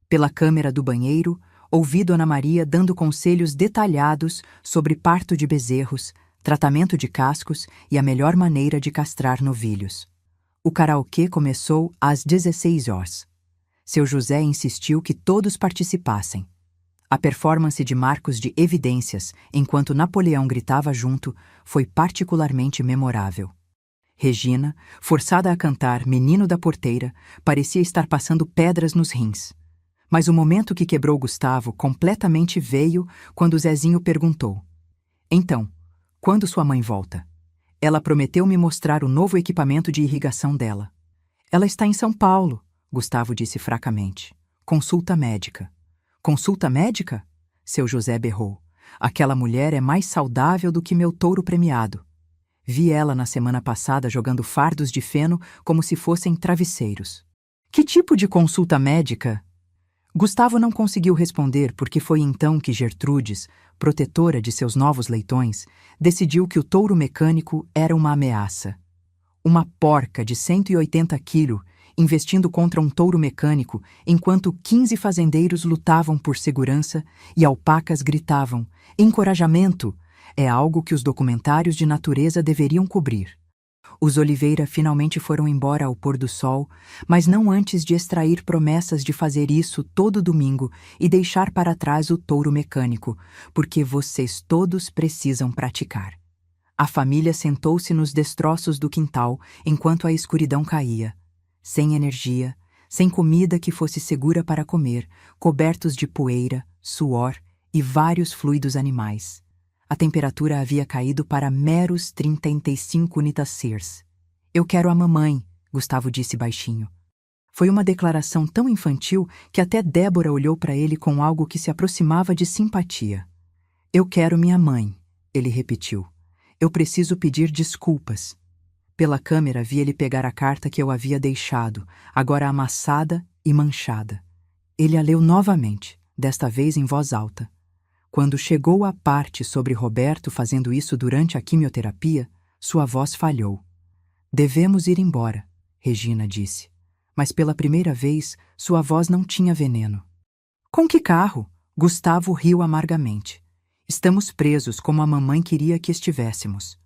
Pela câmera do banheiro, ouvi Dona Maria dando conselhos detalhados sobre parto de bezerros, tratamento de cascos e a melhor maneira de castrar novilhos. O karaokê começou às 16 horas. Seu José insistiu que todos participassem. A performance de Marcos de Evidências, enquanto Napoleão gritava junto, foi particularmente memorável. Regina, forçada a cantar Menino da Porteira, parecia estar passando pedras nos rins. Mas o momento que quebrou Gustavo completamente veio quando Zezinho perguntou: Então, quando sua mãe volta? Ela prometeu me mostrar o novo equipamento de irrigação dela. Ela está em São Paulo, Gustavo disse fracamente. Consulta médica. Consulta médica? Seu José berrou. Aquela mulher é mais saudável do que meu touro premiado. Vi ela na semana passada jogando fardos de feno como se fossem travesseiros. Que tipo de consulta médica? Gustavo não conseguiu responder porque foi então que Gertrudes, protetora de seus novos leitões, decidiu que o touro mecânico era uma ameaça. Uma porca de 180 quilos investindo contra um touro mecânico enquanto 15 fazendeiros lutavam por segurança e alpacas gritavam: encorajamento! É algo que os documentários de natureza deveriam cobrir. Os Oliveira finalmente foram embora ao pôr do sol, mas não antes de extrair promessas de fazer isso todo domingo e deixar para trás o touro mecânico, porque vocês todos precisam praticar. A família sentou-se nos destroços do quintal enquanto a escuridão caía. Sem energia, sem comida que fosse segura para comer, cobertos de poeira, suor e vários fluidos animais. A temperatura havia caído para meros 35 Celsius. Eu quero a mamãe, Gustavo disse baixinho. Foi uma declaração tão infantil que até Débora olhou para ele com algo que se aproximava de simpatia. Eu quero minha mãe, ele repetiu. Eu preciso pedir desculpas. Pela câmera vi ele pegar a carta que eu havia deixado, agora amassada e manchada. Ele a leu novamente, desta vez em voz alta. Quando chegou à parte sobre Roberto fazendo isso durante a quimioterapia, sua voz falhou. Devemos ir embora, Regina disse. Mas pela primeira vez, sua voz não tinha veneno. Com que carro? Gustavo riu amargamente. Estamos presos como a mamãe queria que estivéssemos.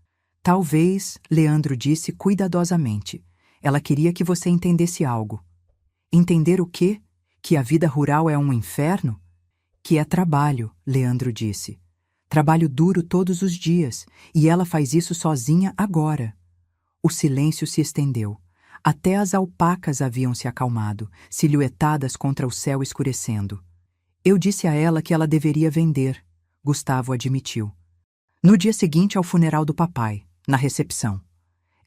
Talvez, Leandro disse cuidadosamente. Ela queria que você entendesse algo. Entender o quê? Que a vida rural é um inferno? Que é trabalho, Leandro disse. Trabalho duro todos os dias, e ela faz isso sozinha agora. O silêncio se estendeu. Até as alpacas haviam se acalmado, silhuetadas contra o céu escurecendo. Eu disse a ela que ela deveria vender, Gustavo admitiu. No dia seguinte ao funeral do papai, na recepção.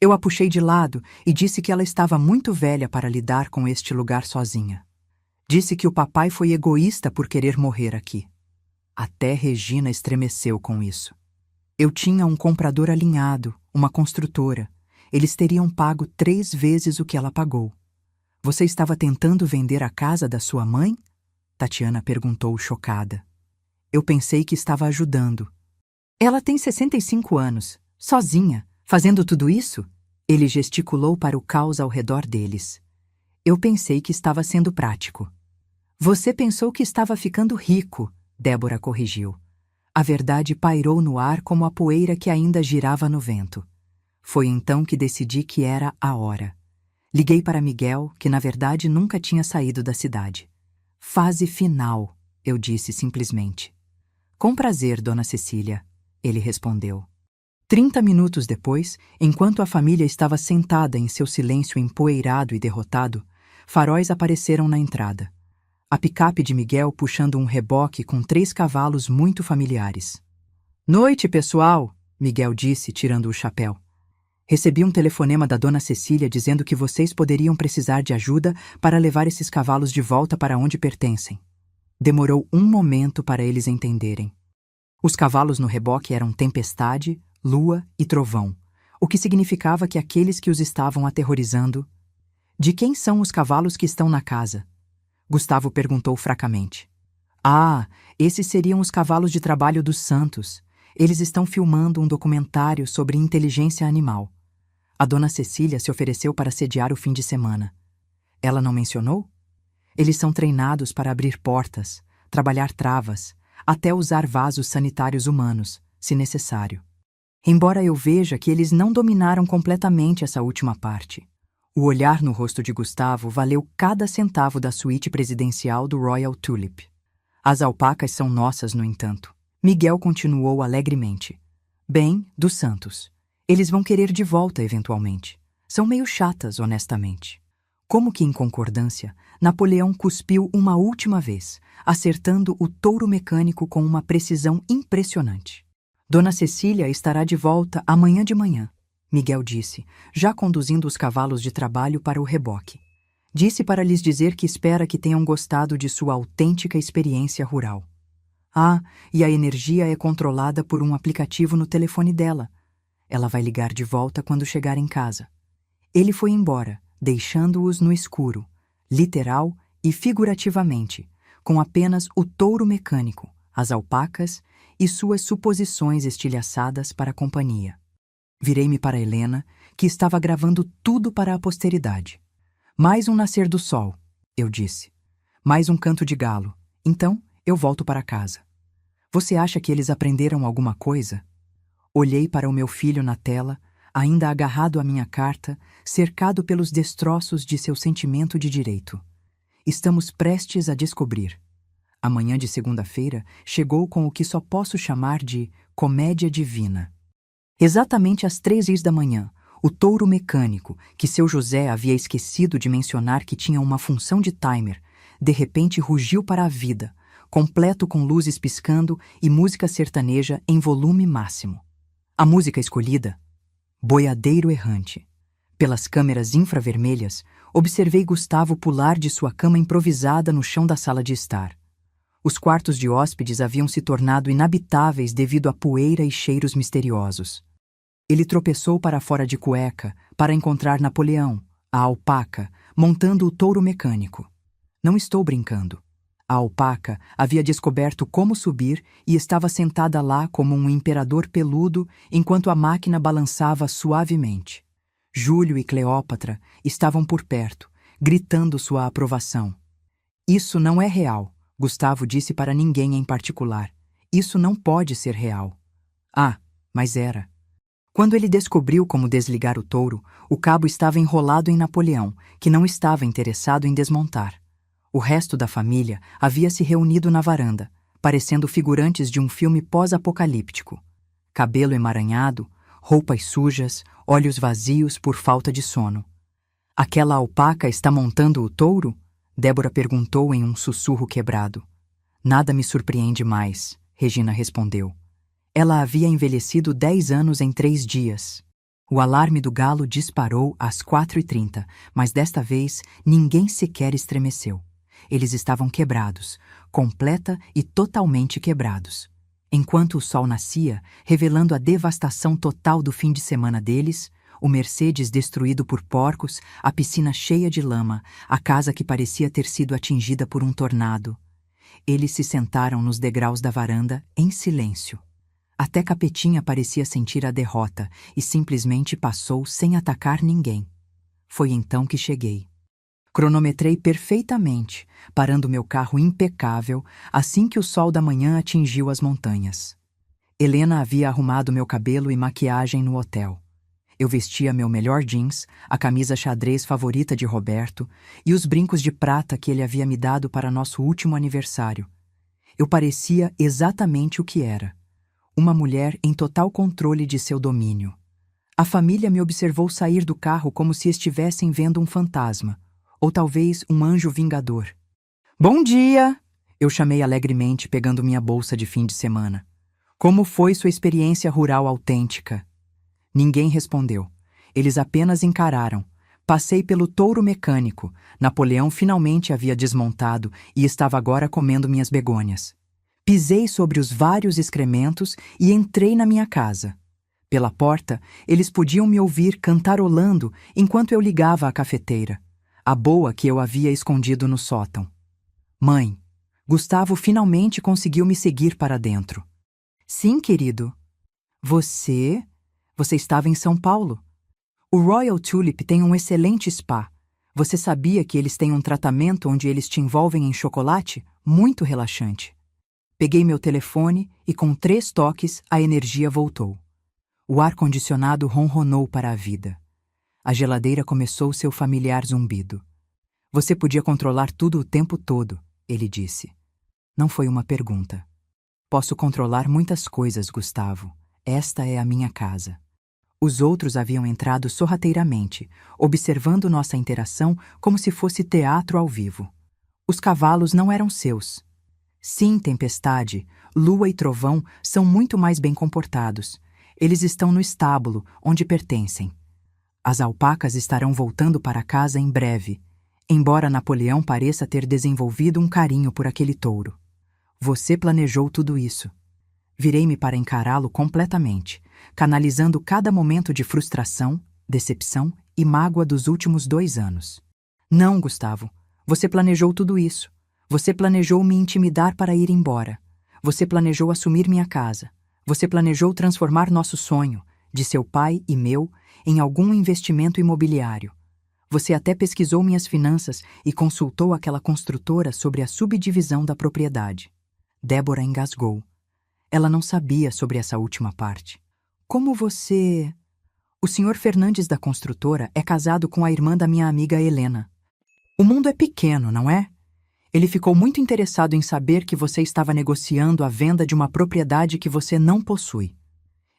Eu a puxei de lado e disse que ela estava muito velha para lidar com este lugar sozinha. Disse que o papai foi egoísta por querer morrer aqui. Até Regina estremeceu com isso. Eu tinha um comprador alinhado, uma construtora. Eles teriam pago 3 vezes o que ela pagou. Você estava tentando vender a casa da sua mãe? Tatiana perguntou chocada. Eu pensei que estava ajudando. Ela tem 65 anos, sozinha, fazendo tudo isso? Ele gesticulou para o caos ao redor deles. Eu pensei que estava sendo prático. Você pensou que estava ficando rico, Débora corrigiu. A verdade pairou no ar como a poeira que ainda girava no vento. Foi então que decidi que era a hora. Liguei para Miguel, que na verdade nunca tinha saído da cidade. Fase final, eu disse simplesmente. Com prazer, dona Cecília, ele respondeu. 30 minutos depois, enquanto a família estava sentada em seu silêncio empoeirado e derrotado, faróis apareceram na entrada. A picape de Miguel puxando um reboque com 3 cavalos muito familiares. Noite, pessoal, Miguel disse, tirando o chapéu. Recebi um telefonema da dona Cecília dizendo que vocês poderiam precisar de ajuda para levar esses cavalos de volta para onde pertencem. Demorou um momento para eles entenderem. Os cavalos no reboque eram tempestade, lua e trovão, o que significava que aqueles que os estavam aterrorizando... De quem são os cavalos que estão na casa? Gustavo perguntou fracamente. Ah, esses seriam os cavalos de trabalho dos Santos. Eles estão filmando um documentário sobre inteligência animal. A dona Cecília se ofereceu para sediar o fim de semana. Ela não mencionou? Eles são treinados para abrir portas, trabalhar travas, até usar vasos sanitários humanos, se necessário. Embora eu veja que eles não dominaram completamente essa última parte. O olhar no rosto de Gustavo valeu cada centavo da suíte presidencial do Royal Tulip. As alpacas são nossas, no entanto. Miguel continuou alegremente. Bem, dos Santos. Eles vão querer de volta, eventualmente. São meio chatas, honestamente. Como que em concordância, Napoleão cuspiu uma última vez, acertando o touro mecânico com uma precisão impressionante. Dona Cecília estará de volta amanhã de manhã, Miguel disse, já conduzindo os cavalos de trabalho para o reboque. Disse para lhes dizer que espera que tenham gostado de sua autêntica experiência rural. Ah, e a energia é controlada por um aplicativo no telefone dela. Ela vai ligar de volta quando chegar em casa. Ele foi embora, deixando-os no escuro, literal e figurativamente, com apenas o touro mecânico, as alpacas e suas suposições estilhaçadas para a companhia. Virei-me para Helena, que estava gravando tudo para a posteridade. Mais um nascer do sol, eu disse. Mais um canto de galo. Então, eu volto para casa. Você acha que eles aprenderam alguma coisa? Olhei para o meu filho na tela, ainda agarrado à minha carta, cercado pelos destroços de seu sentimento de direito. Estamos prestes a descobrir. A manhã de segunda-feira chegou com o que só posso chamar de comédia divina. Exatamente às 3h da manhã, o touro mecânico, que seu José havia esquecido de mencionar que tinha uma função de timer, de repente rugiu para a vida, completo com luzes piscando e música sertaneja em volume máximo. A música escolhida? Boiadeiro Errante. Pelas câmeras infravermelhas, observei Gustavo pular de sua cama improvisada no chão da sala de estar. Os quartos de hóspedes haviam se tornado inabitáveis devido a poeira e cheiros misteriosos. Ele tropeçou para fora de cueca para encontrar Napoleão, a alpaca, montando o touro mecânico. Não estou brincando. A alpaca havia descoberto como subir e estava sentada lá como um imperador peludo enquanto a máquina balançava suavemente. Júlio e Cleópatra estavam por perto, gritando sua aprovação. Isso não é real, Gustavo disse para ninguém em particular. Isso não pode ser real. Ah, mas era. Quando ele descobriu como desligar o touro, o cabo estava enrolado em Napoleão, que não estava interessado em desmontar. O resto da família havia se reunido na varanda, parecendo figurantes de um filme pós-apocalíptico. Cabelo emaranhado, roupas sujas, olhos vazios por falta de sono. Aquela alpaca está montando o touro? Débora perguntou em um sussurro quebrado. Nada me surpreende mais, Regina respondeu. Ela havia envelhecido 10 anos em 3 dias. O alarme do galo disparou às 4h30, mas desta vez ninguém sequer estremeceu. Eles estavam quebrados, completa e totalmente quebrados. Enquanto o sol nascia, revelando a devastação total do fim de semana deles, o Mercedes destruído por porcos, a piscina cheia de lama, a casa que parecia ter sido atingida por um tornado. Eles se sentaram nos degraus da varanda, em silêncio. Até Capetinha parecia sentir a derrota e simplesmente passou sem atacar ninguém. Foi então que cheguei. Cronometrei perfeitamente, parando meu carro impecável assim que o sol da manhã atingiu as montanhas. Helena havia arrumado meu cabelo e maquiagem no hotel. Eu vestia meu melhor jeans, a camisa xadrez favorita de Roberto e os brincos de prata que ele havia me dado para nosso último aniversário. Eu parecia exatamente o que era. Uma mulher em total controle de seu domínio. A família me observou sair do carro como se estivessem vendo um fantasma, ou talvez um anjo vingador. Bom dia! Eu chamei alegremente, pegando minha bolsa de fim de semana. Como foi sua experiência rural autêntica? Ninguém respondeu. Eles apenas encararam. Passei pelo touro mecânico. Napoleão finalmente havia desmontado e estava agora comendo minhas begônias. Pisei sobre os vários excrementos e entrei na minha casa. Pela porta, eles podiam me ouvir cantarolando enquanto eu ligava a cafeteira, a boa que eu havia escondido no sótão. Mãe, Gustavo finalmente conseguiu me seguir para dentro. Sim, querido. Você estava em São Paulo. O Royal Tulip tem um excelente spa. Você sabia que eles têm um tratamento onde eles te envolvem em chocolate? Muito relaxante. Peguei meu telefone e com 3 toques a energia voltou. O ar-condicionado ronronou para a vida. A geladeira começou seu familiar zumbido. Você podia controlar tudo o tempo todo, ele disse. Não foi uma pergunta. Posso controlar muitas coisas, Gustavo. Esta é a minha casa. Os outros haviam entrado sorrateiramente, observando nossa interação como se fosse teatro ao vivo. Os cavalos não eram seus. Sim, tempestade, lua e trovão são muito mais bem comportados. Eles estão no estábulo, onde pertencem. As alpacas estarão voltando para casa em breve, embora Napoleão pareça ter desenvolvido um carinho por aquele touro. Você planejou tudo isso. Virei-me para encará-lo completamente, canalizando cada momento de frustração, decepção e mágoa dos últimos 2 anos. Não, Gustavo, você planejou tudo isso. Você planejou me intimidar para ir embora. Você planejou assumir minha casa. Você planejou transformar nosso sonho, de seu pai e meu, em algum investimento imobiliário. Você até pesquisou minhas finanças e consultou aquela construtora sobre a subdivisão da propriedade. Débora engasgou. Ela não sabia sobre essa última parte. Como você... O senhor Fernandes da construtora é casado com a irmã da minha amiga Helena. O mundo é pequeno, não é? Ele ficou muito interessado em saber que você estava negociando a venda de uma propriedade que você não possui.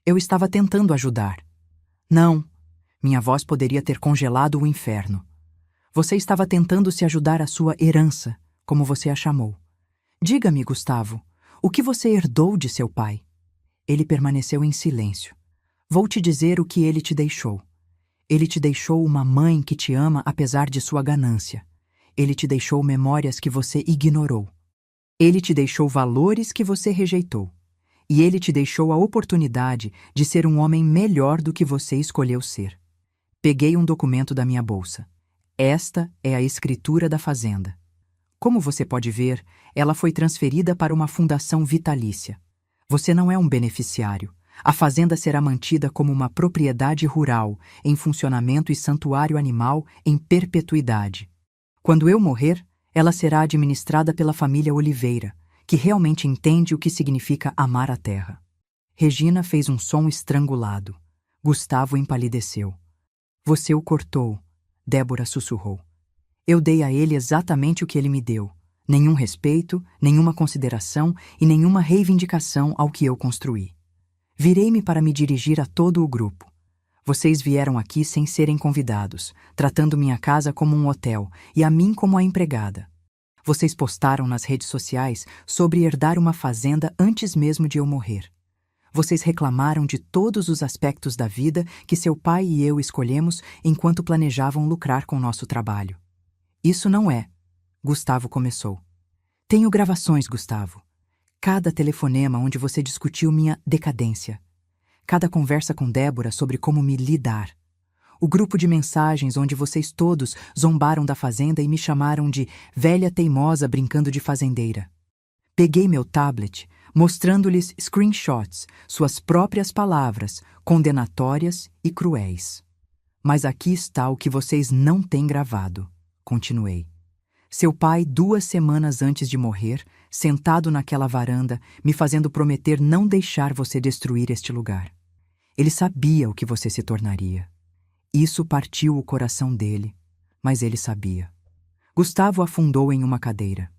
Eu estava tentando ajudar. Não, minha voz poderia ter congelado o inferno. Você estava tentando se ajudar à sua herança, como você a chamou. Diga-me, Gustavo, o que você herdou de seu pai? Ele permaneceu em silêncio. Vou te dizer o que ele te deixou. Ele te deixou uma mãe que te ama apesar de sua ganância. Ele te deixou memórias que você ignorou. Ele te deixou valores que você rejeitou. E ele te deixou a oportunidade de ser um homem melhor do que você escolheu ser. Peguei um documento da minha bolsa. Esta é a escritura da fazenda. Como você pode ver, ela foi transferida para uma fundação vitalícia. Você não é um beneficiário. A fazenda será mantida como uma propriedade rural, em funcionamento e santuário animal em perpetuidade. Quando eu morrer, ela será administrada pela família Oliveira, que realmente entende o que significa amar a terra. Regina fez um som estrangulado. Gustavo empalideceu. Você o cortou, Débora sussurrou. Eu dei a ele exatamente o que ele me deu. Nenhum respeito, nenhuma consideração e nenhuma reivindicação ao que eu construí. Virei-me para me dirigir a todo o grupo. Vocês vieram aqui sem serem convidados, tratando minha casa como um hotel e a mim como a empregada. Vocês postaram nas redes sociais sobre herdar uma fazenda antes mesmo de eu morrer. Vocês reclamaram de todos os aspectos da vida que seu pai e eu escolhemos enquanto planejavam lucrar com nosso trabalho. Isso não é. Gustavo começou. Tenho gravações, Gustavo. Cada telefonema onde você discutiu minha decadência. Cada conversa com Débora sobre como me lidar. O grupo de mensagens onde vocês todos zombaram da fazenda e me chamaram de velha teimosa brincando de fazendeira. Peguei meu tablet, mostrando-lhes screenshots, suas próprias palavras, condenatórias e cruéis. Mas aqui está o que vocês não têm gravado, continuei. Seu pai, 2 semanas antes de morrer, sentado naquela varanda, me fazendo prometer não deixar você destruir este lugar. Ele sabia o que você se tornaria. Isso partiu o coração dele, mas ele sabia. Gustavo afundou em uma cadeira.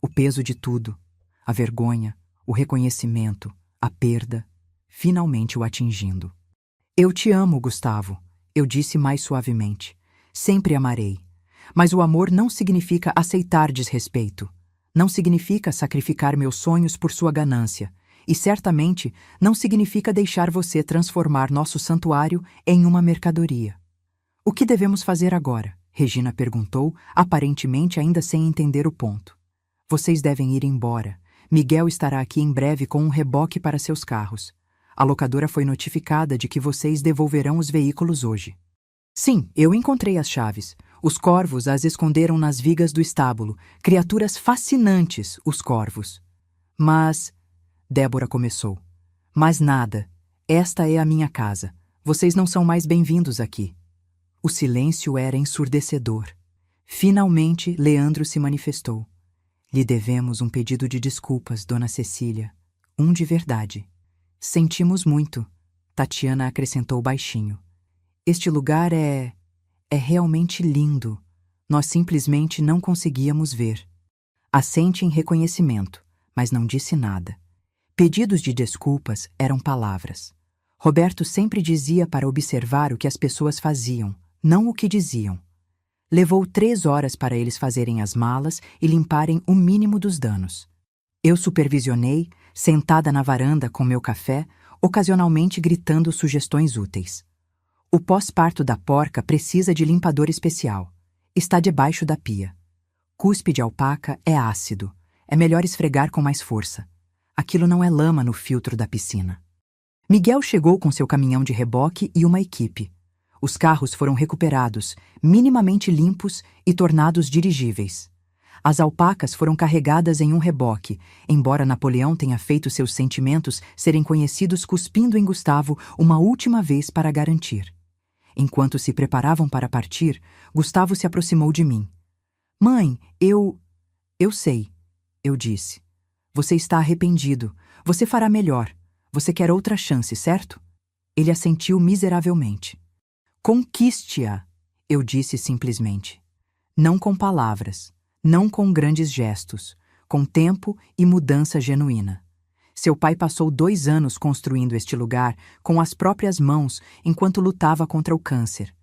O peso de tudo, a vergonha, o reconhecimento, a perda, finalmente o atingindo. Eu te amo, Gustavo, eu disse mais suavemente. Sempre amarei. Mas o amor não significa aceitar desrespeito. Não significa sacrificar meus sonhos por sua ganância. E certamente não significa deixar você transformar nosso santuário em uma mercadoria. O que devemos fazer agora? Regina perguntou, aparentemente ainda sem entender o ponto. Vocês devem ir embora. Miguel estará aqui em breve com um reboque para seus carros. A locadora foi notificada de que vocês devolverão os veículos hoje. Sim, eu encontrei as chaves. Os corvos as esconderam nas vigas do estábulo. Criaturas fascinantes, os corvos. Mas... Débora começou. Mas nada. Esta é a minha casa. Vocês não são mais bem-vindos aqui. O silêncio era ensurdecedor. Finalmente, Leandro se manifestou. Lhe devemos um pedido de desculpas, Dona Cecília. Um de verdade. Sentimos muito, Tatiana acrescentou baixinho. Este lugar é realmente lindo. Nós simplesmente não conseguíamos ver. Assente em reconhecimento, mas não disse nada. Pedidos de desculpas eram palavras. Roberto sempre dizia para observar o que as pessoas faziam, não o que diziam. Levou 3 horas para eles fazerem as malas e limparem o mínimo dos danos. Eu supervisionei, sentada na varanda com meu café, ocasionalmente gritando sugestões úteis. O pós-parto da porca precisa de limpador especial. Está debaixo da pia. Cuspe de alpaca é ácido. É melhor esfregar com mais força. Aquilo não é lama no filtro da piscina. Miguel chegou com seu caminhão de reboque e uma equipe. Os carros foram recuperados, minimamente limpos e tornados dirigíveis. As alpacas foram carregadas em um reboque, embora Napoleão tenha feito seus sentimentos serem conhecidos cuspindo em Gustavo uma última vez para garantir. Enquanto se preparavam para partir, Gustavo se aproximou de mim. Mãe, eu sei, eu disse. Você está arrependido. Você fará melhor. Você quer outra chance, certo? Ele assentiu miseravelmente. Conquiste-a, eu disse simplesmente. Não com palavras, não com grandes gestos, com tempo e mudança genuína. Seu pai passou 2 anos construindo este lugar com as próprias mãos enquanto lutava contra o câncer.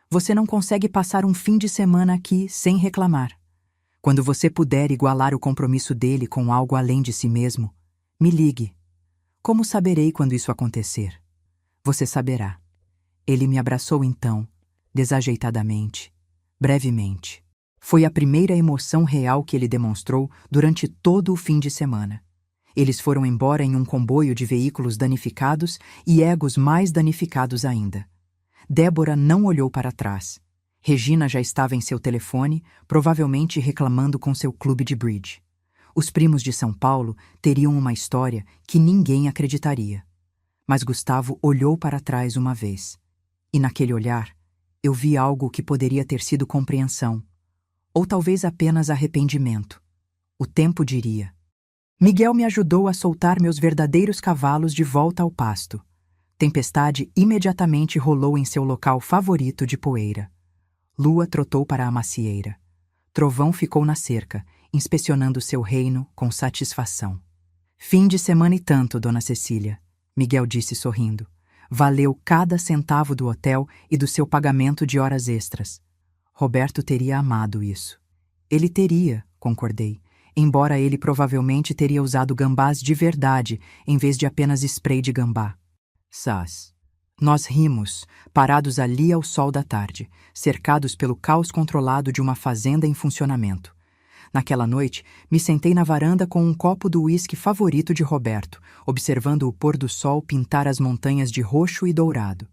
Você não consegue passar um fim de semana aqui sem reclamar. Quando você puder igualar o compromisso dele com algo além de si mesmo, me ligue. Como saberei quando isso acontecer? Você saberá. Ele me abraçou então, desajeitadamente, brevemente. Foi a primeira emoção real que ele demonstrou durante todo o fim de semana. Eles foram embora em um comboio de veículos danificados e egos mais danificados ainda. Débora não olhou para trás. Regina já estava em seu telefone, provavelmente reclamando com seu clube de bridge. Os primos de São Paulo teriam uma história que ninguém acreditaria. Mas Gustavo olhou para trás uma vez. E naquele olhar, eu vi algo que poderia ter sido compreensão. Ou talvez apenas arrependimento. O tempo diria. Miguel me ajudou a soltar meus verdadeiros cavalos de volta ao pasto. Tempestade imediatamente rolou em seu local favorito de poeira. Lua trotou para a macieira. Trovão ficou na cerca, inspecionando seu reino com satisfação. Fim de semana e tanto, dona Cecília, Miguel disse sorrindo. Valeu cada centavo do hotel e do seu pagamento de horas extras. Roberto teria amado isso. Ele teria, concordei, embora ele provavelmente teria usado gambás de verdade em vez de apenas spray de gambá. Sás. Nós rimos, parados ali ao sol da tarde, cercados pelo caos controlado de uma fazenda em funcionamento. Naquela noite, me sentei na varanda com um copo do uísque favorito de Roberto, observando o pôr do sol pintar as montanhas de roxo e dourado.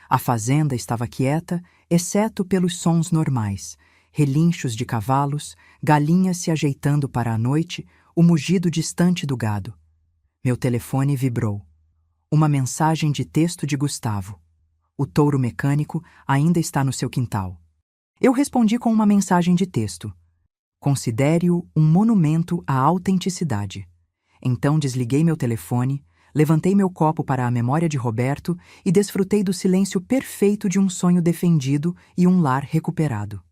A fazenda estava quieta, exceto pelos sons normais, relinchos de cavalos, galinhas se ajeitando para a noite, o mugido distante do gado. Meu telefone vibrou. Uma mensagem de texto de Gustavo. O touro mecânico ainda está no seu quintal. Eu respondi com uma mensagem de texto. Considere-o um monumento à autenticidade. Então desliguei meu telefone, levantei meu copo para a memória de Roberto e desfrutei do silêncio perfeito de um sonho defendido e um lar recuperado.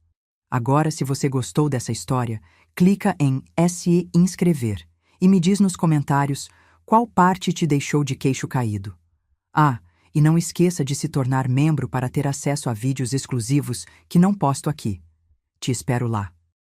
Agora, se você gostou dessa história, clica em se inscrever e me diz nos comentários qual parte te deixou de queixo caído. Ah, e não esqueça de se tornar membro para ter acesso a vídeos exclusivos que não posto aqui. Te espero lá.